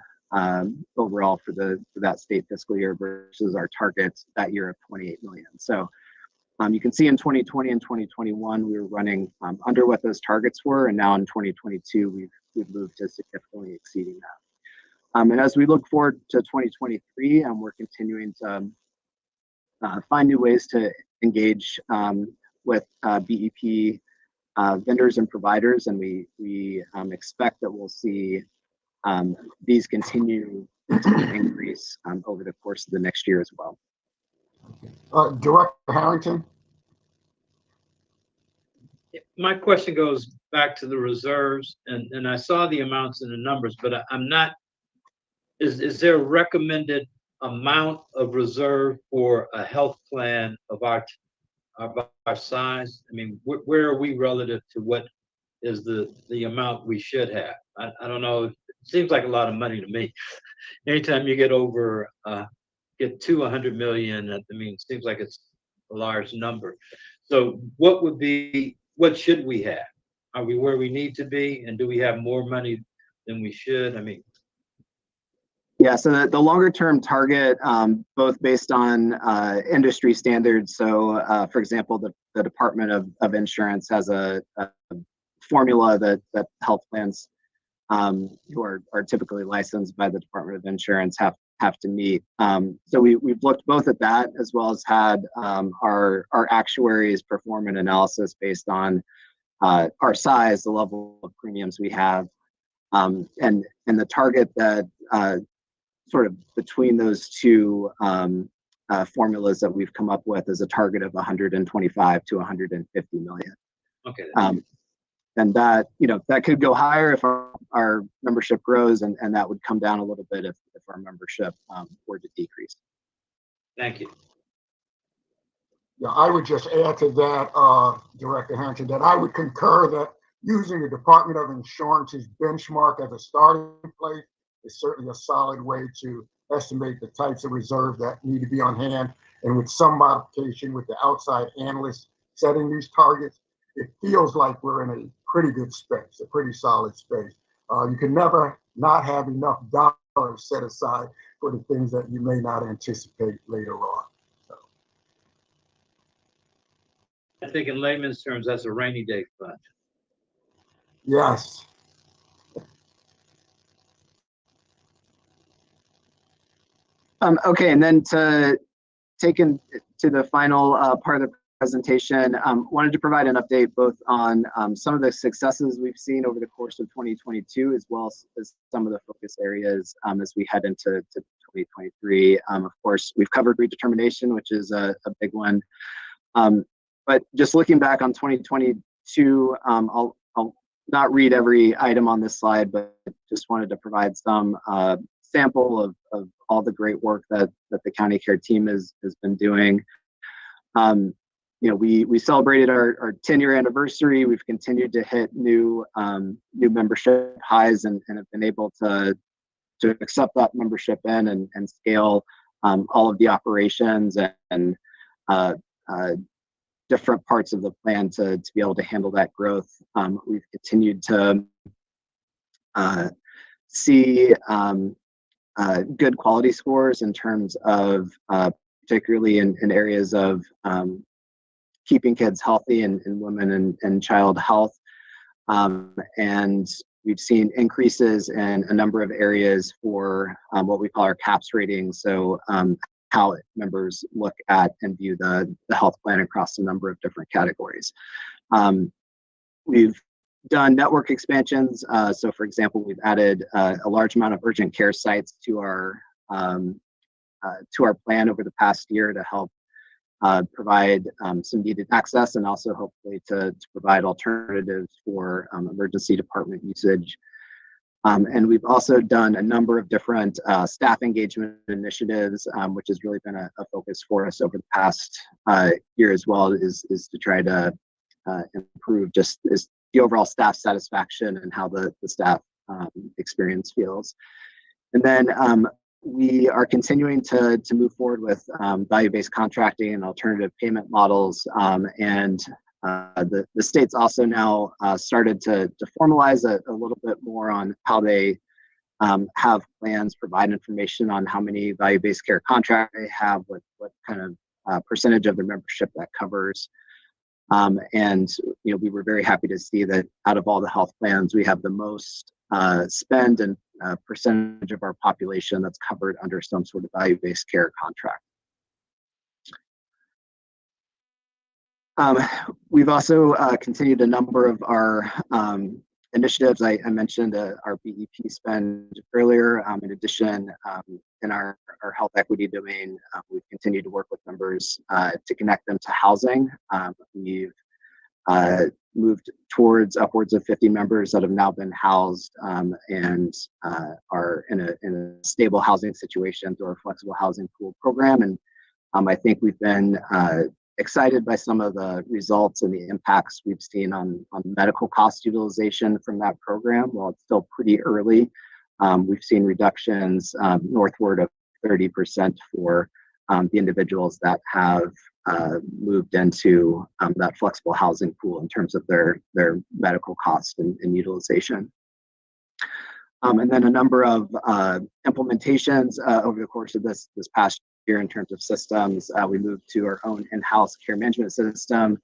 overall for that state fiscal year versus our targets that year of 28 million. So you can see in 2020 and 2021, we were running under what those targets were. And now in 2022, we've moved to significantly exceeding that. And as we look forward to 2023, we're continuing to find new ways to engage with BEP vendors and providers. And we expect that we'll see these continue to increase over the course of the next year as well. Director Harrington. My question goes back to the reserves, and I saw the amounts and the numbers, but I'm not, is there a recommended amount of reserve for a health plan of our size? I mean, where are we relative to what is the amount we should have? I don't know. It seems like a lot of money to me. Anytime you get over, get to 100 million, I mean, it seems like it's a large number. So what should we have? Are we where we need to be? And do we have more money than we should? I mean, yeah, so the longer term target, both based on industry standards. So for example, the Department of Insurance has a formula that health plans who are typically licensed by the Department of Insurance have to meet. So we've looked both at that as well as had our actuaries perform an analysis based on our size, the level of premiums we have, and the target that sort of between those two formulas that we've come up with is a target of 125 to 150 million. okay. And that, that could go higher if our membership grows, and that would come down a little bit if our membership were to decrease. Thank you. Yeah, I would just add to that, Director Harrington, that I would concur that using the Department of Insurance's benchmark as a starting place is certainly a solid way to estimate the types of reserve that need to be on hand. And with some modification with the outside analysts setting these targets, it feels like we're in a pretty good space, a pretty solid space. You can never not have enough dollars set aside for the things that you may not anticipate later on. So. I think in layman's terms, that's a rainy day fund. Yes. Okay, and then to take into the final part of the presentation, wanted to provide an update both on some of the successes we've seen over the course of 2022, as well as some of the focus areas as we head into 2023. Of course, we've covered redetermination, which is a big one. But just looking back on 2022, I'll not read every item on this slide, but just wanted to provide some sample of all the great work that the county care team has been doing. We celebrated our 10-year anniversary. We've continued to hit new membership highs and have been able to accept that membership in and scale all of the operations and different parts of the plan to be able to handle that growth. We've continued to see good quality scores in terms of particularly in areas of keeping kids healthy and women and child health. And we've seen increases in a number of areas for what we call our CAPS ratings. So how members look at and view the health plan across a number of different categories. We've done network expansions. So for example, we've added a large amount of urgent care sites to our to our plan over the past year to help provide some needed access and also hopefully to provide alternatives for emergency department usage. And we've also done a number of different staff engagement initiatives, which has really been a focus for us over the past year as well, is to try to improve just the overall staff satisfaction and how the staff experience feels. And then we are continuing to move forward with value-based contracting and alternative payment models. And the state's also now started to formalize a little bit more on how they have plans, provide information on how many value-based care contracts they have, what kind of percentage of their membership that covers. And we were very happy to see that out of all the health plans, we have the most spend and percentage of our population that's covered under some sort of value-based care contract. We've also continued a number of our initiatives. I mentioned our BEP spend earlier. In addition, in our health equity domain, we've continued to work with members to connect them to housing. We've moved towards upwards of 50 members that have now been housed and are in a stable housing situation through our flexible housing pool program. And I think we've been excited by some of the results and the impacts we've seen on medical cost utilization from that program. While it's still pretty early, we've seen reductions northward of 30% for the individuals that have moved into that flexible housing pool in terms of their medical cost and utilization. And then a number of implementations over the course of this past year in terms of systems. We moved to our own in-house care management system.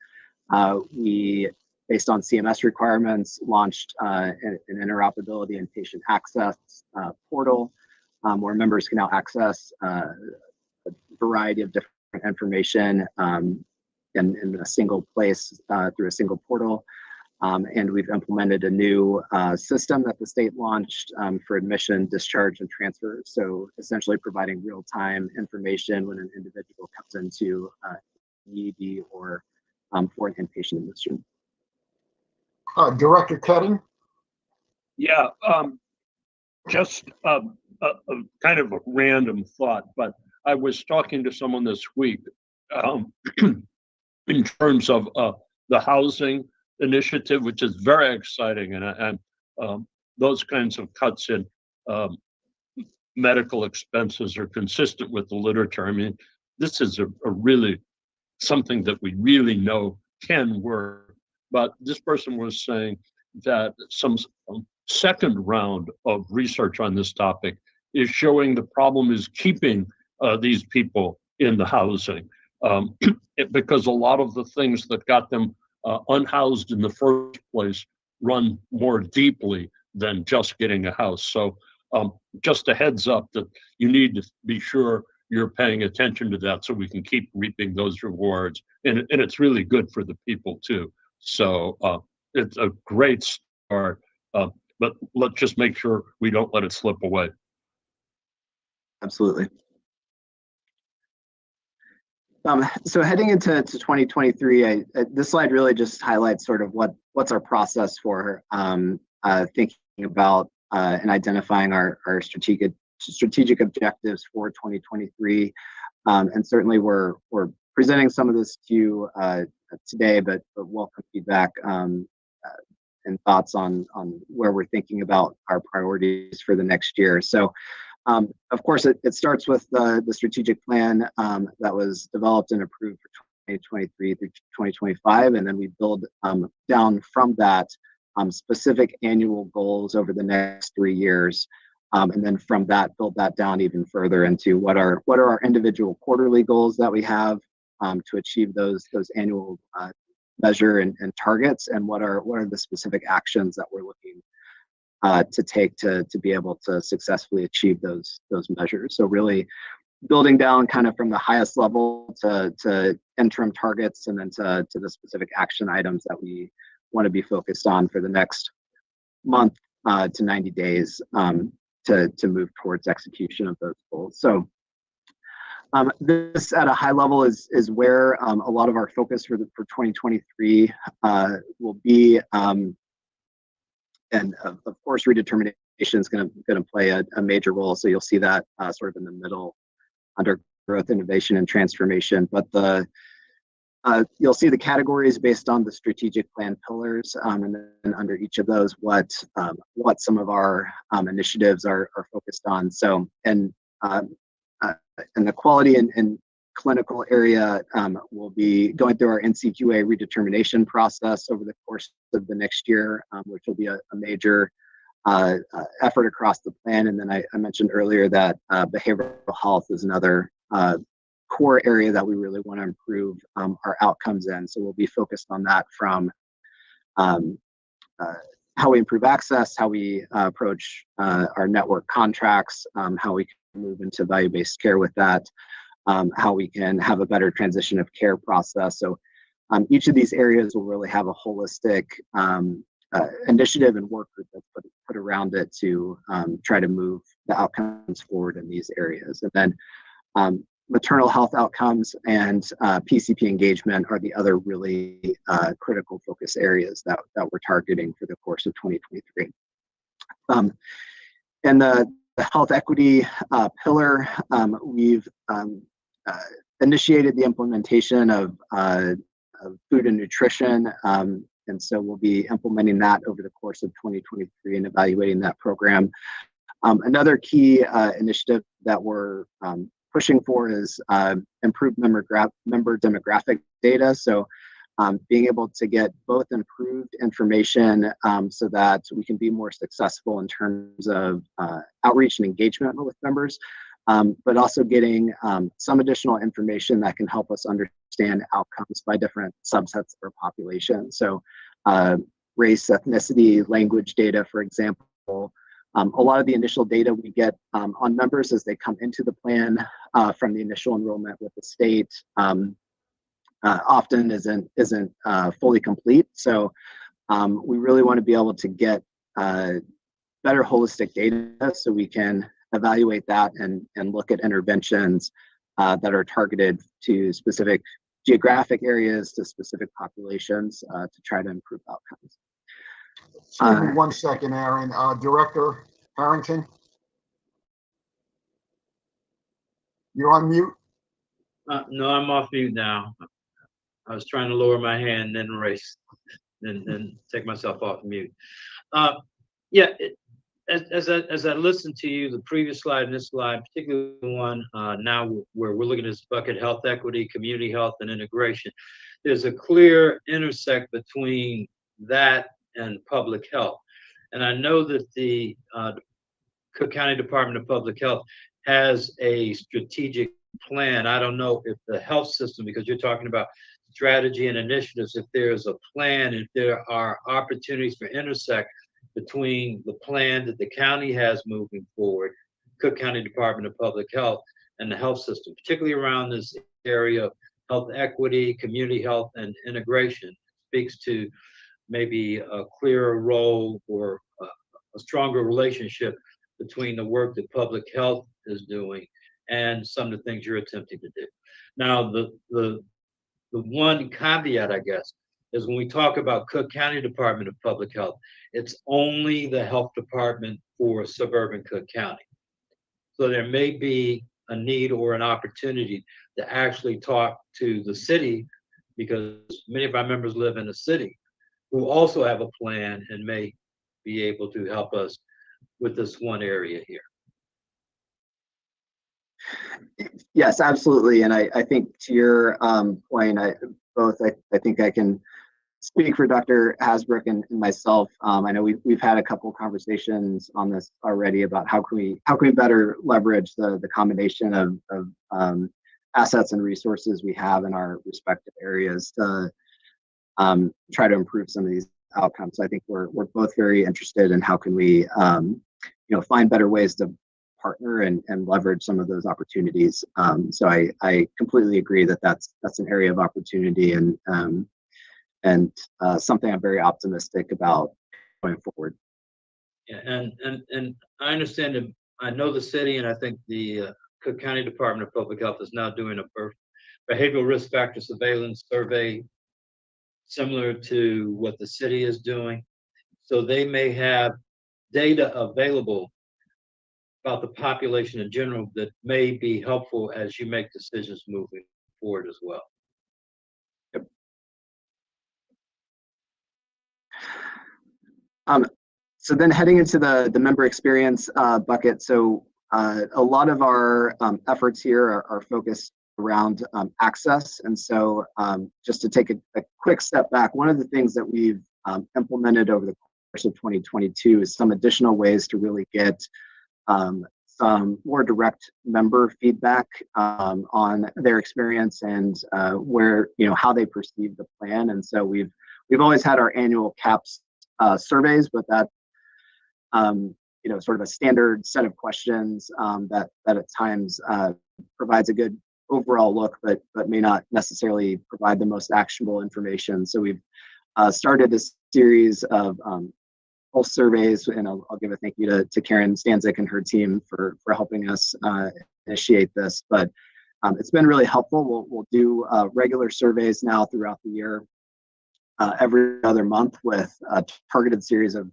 We, based on CMS requirements, launched an interoperability and patient access portal where members can now access a variety of different information in a single place through a single portal. And we've implemented a new system that the state launched for admission, discharge, and transfer. So essentially providing real-time information when an individual comes into ED or for an inpatient admission. Director Ketting? Yeah, just a kind of a random thought, but I was talking to someone this week in terms of the housing initiative, which is very exciting, and those kinds of cuts in medical expenses are consistent with the literature. I mean, this is a really something that we really know can work. But this person was saying that some second round of research on this topic is showing the problem is keeping these people in the housing because a lot of the things that got them unhoused in the first place run more deeply than just getting a house. So just a heads up that you need to be sure you're paying attention to that so we can keep reaping those rewards. And it's really good for the people too. So it's a great start, but let's just make sure we don't let it slip away. Absolutely. So heading into 2023, this slide really just highlights sort of what's our process for thinking about and identifying our strategic objectives for 2023. And certainly we're presenting some of this to you today, but welcome feedback and thoughts on where we're thinking about our priorities for the next year. So of course, it starts with the strategic plan that was developed and approved for 2023 through 2025, and then we build down from that specific annual goals over the next 3 years, and then from that build that down even further into what are our individual quarterly goals that we have to achieve those annual measure and targets, and what are the specific actions that we're looking to take to be able to successfully achieve those measures. So really building down kind of from the highest level to interim targets, and then to the specific action items that we want to be focused on for the next month to 90 days to move towards execution of those goals. So This at a high level is where a lot of our focus for 2023 will be, and of course redetermination is going to play a major role. So you'll see that sort of in the middle under growth, innovation, and transformation. But you'll see the categories based on the strategic plan pillars, and then under each of those, what some of our initiatives are focused on. So, and in the quality and clinical area, we'll be going through our NCQA redetermination process over the course of the next year, which will be a major effort across the plan. And then I mentioned earlier that behavioral health is another core area that we really want to improve our outcomes in. So we'll be focused on that from how we improve access, how we approach our network contracts, how we can move into value-based care with that, how we can have a better transition of care process. So each of these areas will really have a holistic initiative and work group that's put around it to try to move the outcomes forward in these areas. And then maternal health outcomes and PCP engagement are the other really critical focus areas that we're targeting for the course of 2023. And the health equity pillar, we've initiated the implementation of food and nutrition, and so we'll be implementing that over the course of 2023 and evaluating that program. Another key initiative that we're pushing for is improved member demographic data. So being able to get both improved information so that we can be more successful in terms of outreach and engagement with members, but also getting some additional information that can help us understand outcomes by different subsets of our population. So race, ethnicity, language data, for example. A lot of the initial data we get on members as they come into the plan from the initial enrollment with the state often isn't fully complete. So we really want to be able to get better holistic data so we can evaluate that and look at interventions that are targeted to specific geographic areas, to specific populations to try to improve outcomes. Excuse me 1 second, Aaron. Director Harrington, you're on mute. No, I'm off mute now. I was trying to lower my hand, then erase, then take myself off mute. Yeah, as I listened to you, the previous slide and this slide, particularly the one now where we're looking at this bucket: health equity, community health, and integration. There's a clear intersect between that and public health. And I know that the Cook County Department of Public Health has a strategic plan. I don't know if the health system, because you're talking about strategy and initiatives, if there's a plan, if there are opportunities for intersect between the plan that the county has moving forward, Cook County Department of Public Health, and the health system, particularly around this area of health equity, community health, and integration. Speaks to maybe a clearer role or a stronger relationship between the work that public health is doing and some of the things you're attempting to do. Now, the one caveat, I guess, is when we talk about Cook County Department of Public Health, it's only the health department for suburban Cook County. So there may be a need or an opportunity to actually talk to the city, because many of our members live in the city, who also have a plan and may be able to help us with this one area here. Yes, absolutely. And I think to your point, I think I can speak for Dr. Hasbrook and myself. I know we've had a couple of conversations on this already about how can we better leverage the combination of assets and resources we have in our respective areas to try to improve some of these outcomes. So I think we're both very interested in how can we find better ways to partner and leverage some of those opportunities. So I completely agree that that's an area of opportunity and something I'm very optimistic about going forward. Yeah, and I understand that. I know the city, and I think the Cook County Department of Public Health is now doing a behavioral risk factor surveillance survey similar to what the city is doing. So they may have data available about the population in general that may be helpful as you make decisions moving forward as well. So then heading into the member experience bucket, so a lot of our efforts here are focused around access. And so just to take a quick step back, one of the things that we've implemented over the course of 2022 is some additional ways to really get some more direct member feedback on their experience and where, how they perceive the plan. And so we've always had our annual CAPS surveys, but that sort of a standard set of questions that at times provides a good overall look, but may not necessarily provide the most actionable information. So we've started a series of pulse surveys, and I'll give a thank you to Karen Stanzik and her team for helping us initiate this. But it's been really helpful. We'll do regular surveys now throughout the year, every other month, with a targeted series of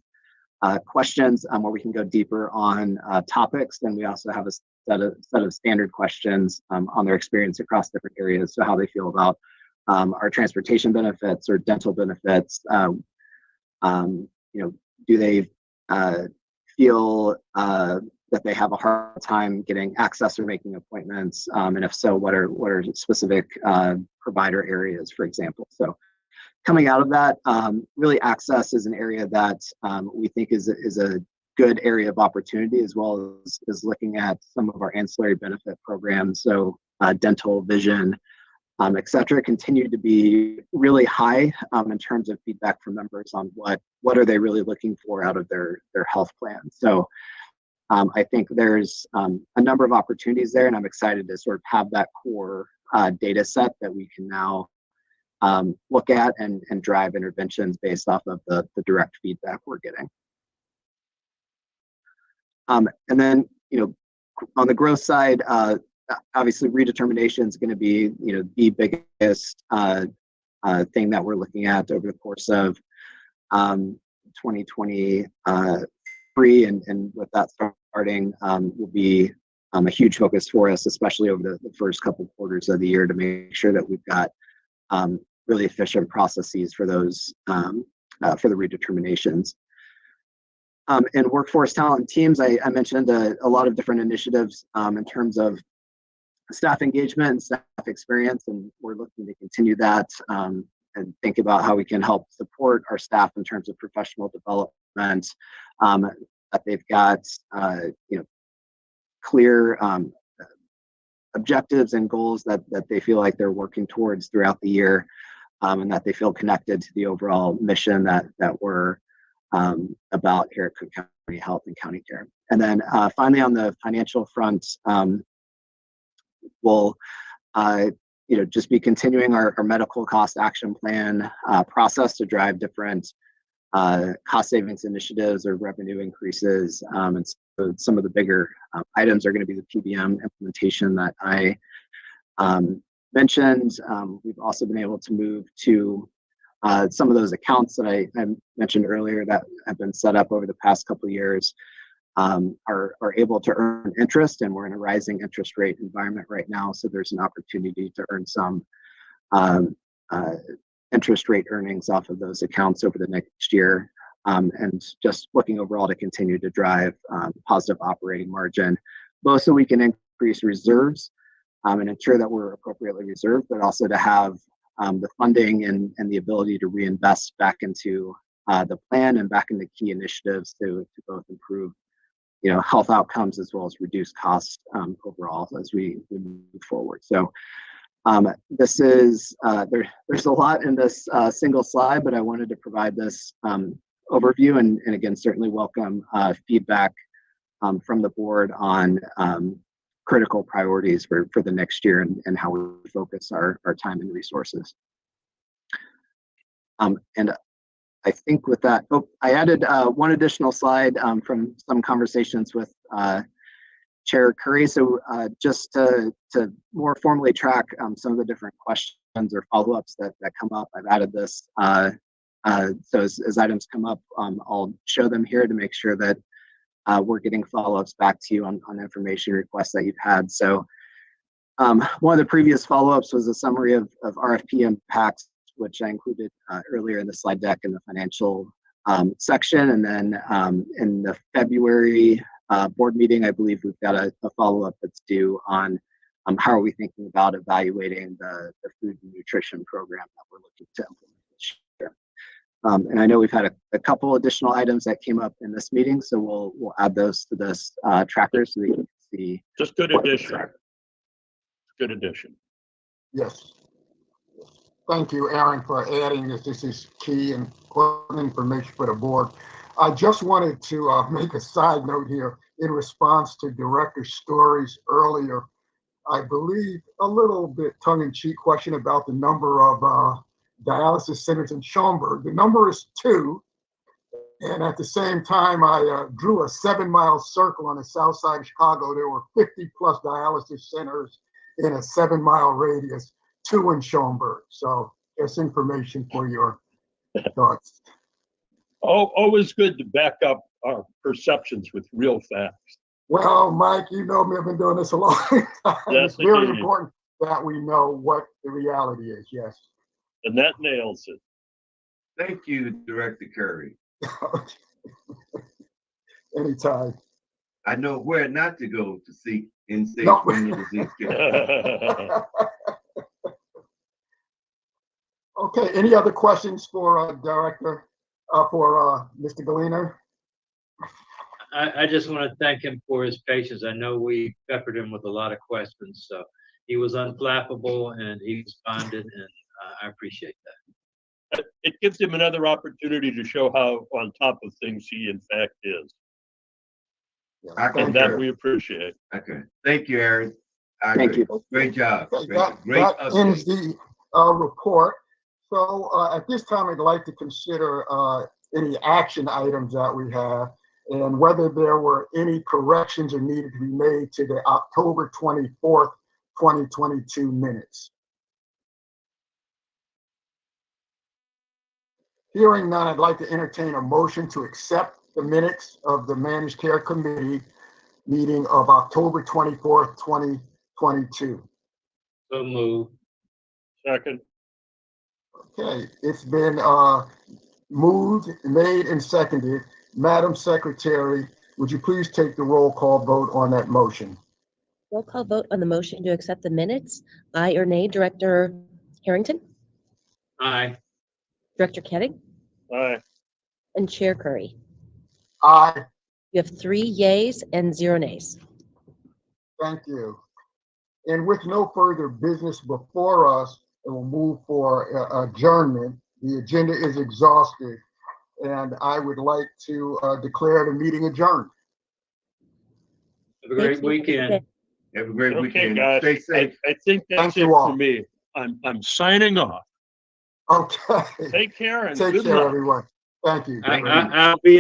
questions where we can go deeper on topics. Then we also have a set of standard questions on their experience across different areas. So how they feel about our transportation benefits or dental benefits. Do they feel that they have a hard time getting access or making appointments? And if so, what are specific provider areas, for example? So coming out of that, really access is an area that we think is a good area of opportunity, as well as looking at some of our ancillary benefit programs. So dental, vision, et cetera, continue to be really high in terms of feedback from members on what are they really looking for out of their health plan. So I think there's a number of opportunities there, and I'm excited to sort of have that core data set that we can now look at and drive interventions based off of the direct feedback we're getting. And then, on the growth side, obviously redetermination is going to be, the biggest thing that we're looking at over the course of 2023, and with that starting, will be a huge focus for us, especially over the first couple quarters of the year, to make sure that we've got really efficient processes for those for the redeterminations. And workforce talent teams, I mentioned a lot of different initiatives in terms of staff engagement and staff experience, and we're looking to continue that and think about how we can help support our staff in terms of professional development, that they've got clear objectives and goals that they feel like they're working towards throughout the year, and that they feel connected to the overall mission that we're about here at Cook County Health and County Care. And then finally, on the financial front, we'll just be continuing our medical cost action plan process to drive different cost savings initiatives or revenue increases. And so some of the bigger items are going to be the PBM implementation that I mentioned. We've also been able to move to some of those accounts that I mentioned earlier that have been set up over the past couple of years, are able to earn interest, and we're in a rising interest rate environment right now. So there's an opportunity to earn some interest rate earnings off of those accounts over the next year. And just looking overall to continue to drive positive operating margin, both so we can increase reserves and ensure that we're appropriately reserved, but also to have the funding and the ability to reinvest back into the plan and back into key initiatives to both improve health outcomes as well as reduce costs overall as we move forward. So this is there's a lot in this single slide, but I wanted to provide this overview, and again, certainly welcome feedback from the board on critical priorities for the next year and how we focus our time and resources. And I think with that, I added one additional slide from some conversations with Chair Curry. So just to more formally track some of the different questions or follow-ups that come up, I've added this. So as items come up, I'll show them here to make sure that we're getting follow-ups back to you on information requests that you've had. So one of the previous follow-ups was a summary of RFP impacts, which I included earlier in the slide deck in the financial section. And then in the February board meeting, I believe we've got a follow-up that's due on how are we thinking about evaluating the food and nutrition program that we're looking to implement this year. And I know we've had a couple additional items that came up in this meeting, so we'll add those to this tracker so that you can see. Just good addition. Good addition. Yes. Thank you, Aaron, for adding this. This is key and important information for the board. I just wanted to make a side note here in response to Director Story's earlier, I believe, a little bit tongue-in-cheek question about the number of dialysis centers in Schaumburg. The number is 2. And at the same time, I drew a 7-mile circle on the south side of Chicago. There were 50 plus dialysis centers in a 7-mile radius, 2 in Schaumburg. So just information for your thoughts. Always good to back up our perceptions with real facts. Well, Mike, you know me, I've been doing this a long time. Yes, it's very indeed. important that we know what the reality is, yes. And that nails it. Thank you, Director Curry. Anytime. I know where not to go to seek in-state No. renal disease care. Okay, any other questions for Director, for Mr. Galino? I just want to thank him for his patience. I know we peppered him with a lot of questions, so he was unflappable and he responded, and I appreciate that. It gives him another opportunity to show how on top of things he in fact is. Yeah, And that we appreciate. Okay. Thank you, Aaron. Thank you. Great job. Okay, Great that update. ends the report. So at this time, I'd like to consider any action items that we have and whether there were any corrections that needed to be made to the October 24th, 2022 minutes. Hearing none, I'd like to entertain a motion to accept the minutes of the Managed Care Committee meeting of October 24th, 2022. So move. Second. Okay, it's been moved, made, and seconded. Madam Secretary, would you please take the roll call vote on that motion? Roll call vote on the motion to accept the minutes. Aye or nay, Director Harrington, Aye. Director Ketting, Aye. and Chair Curry. Aye, You have 3 yays and 0 nays. thank you. And with no further business before us, it will move for adjournment. The agenda is exhausted, and I would like to declare the meeting adjourned. Have a great Thank you. weekend. Have a great Okay, weekend. guys. Stay safe. I think that's Thank it you all. for me. I'm signing off. Okay. Take care and Take good care, luck. everyone. Thank you. I'll be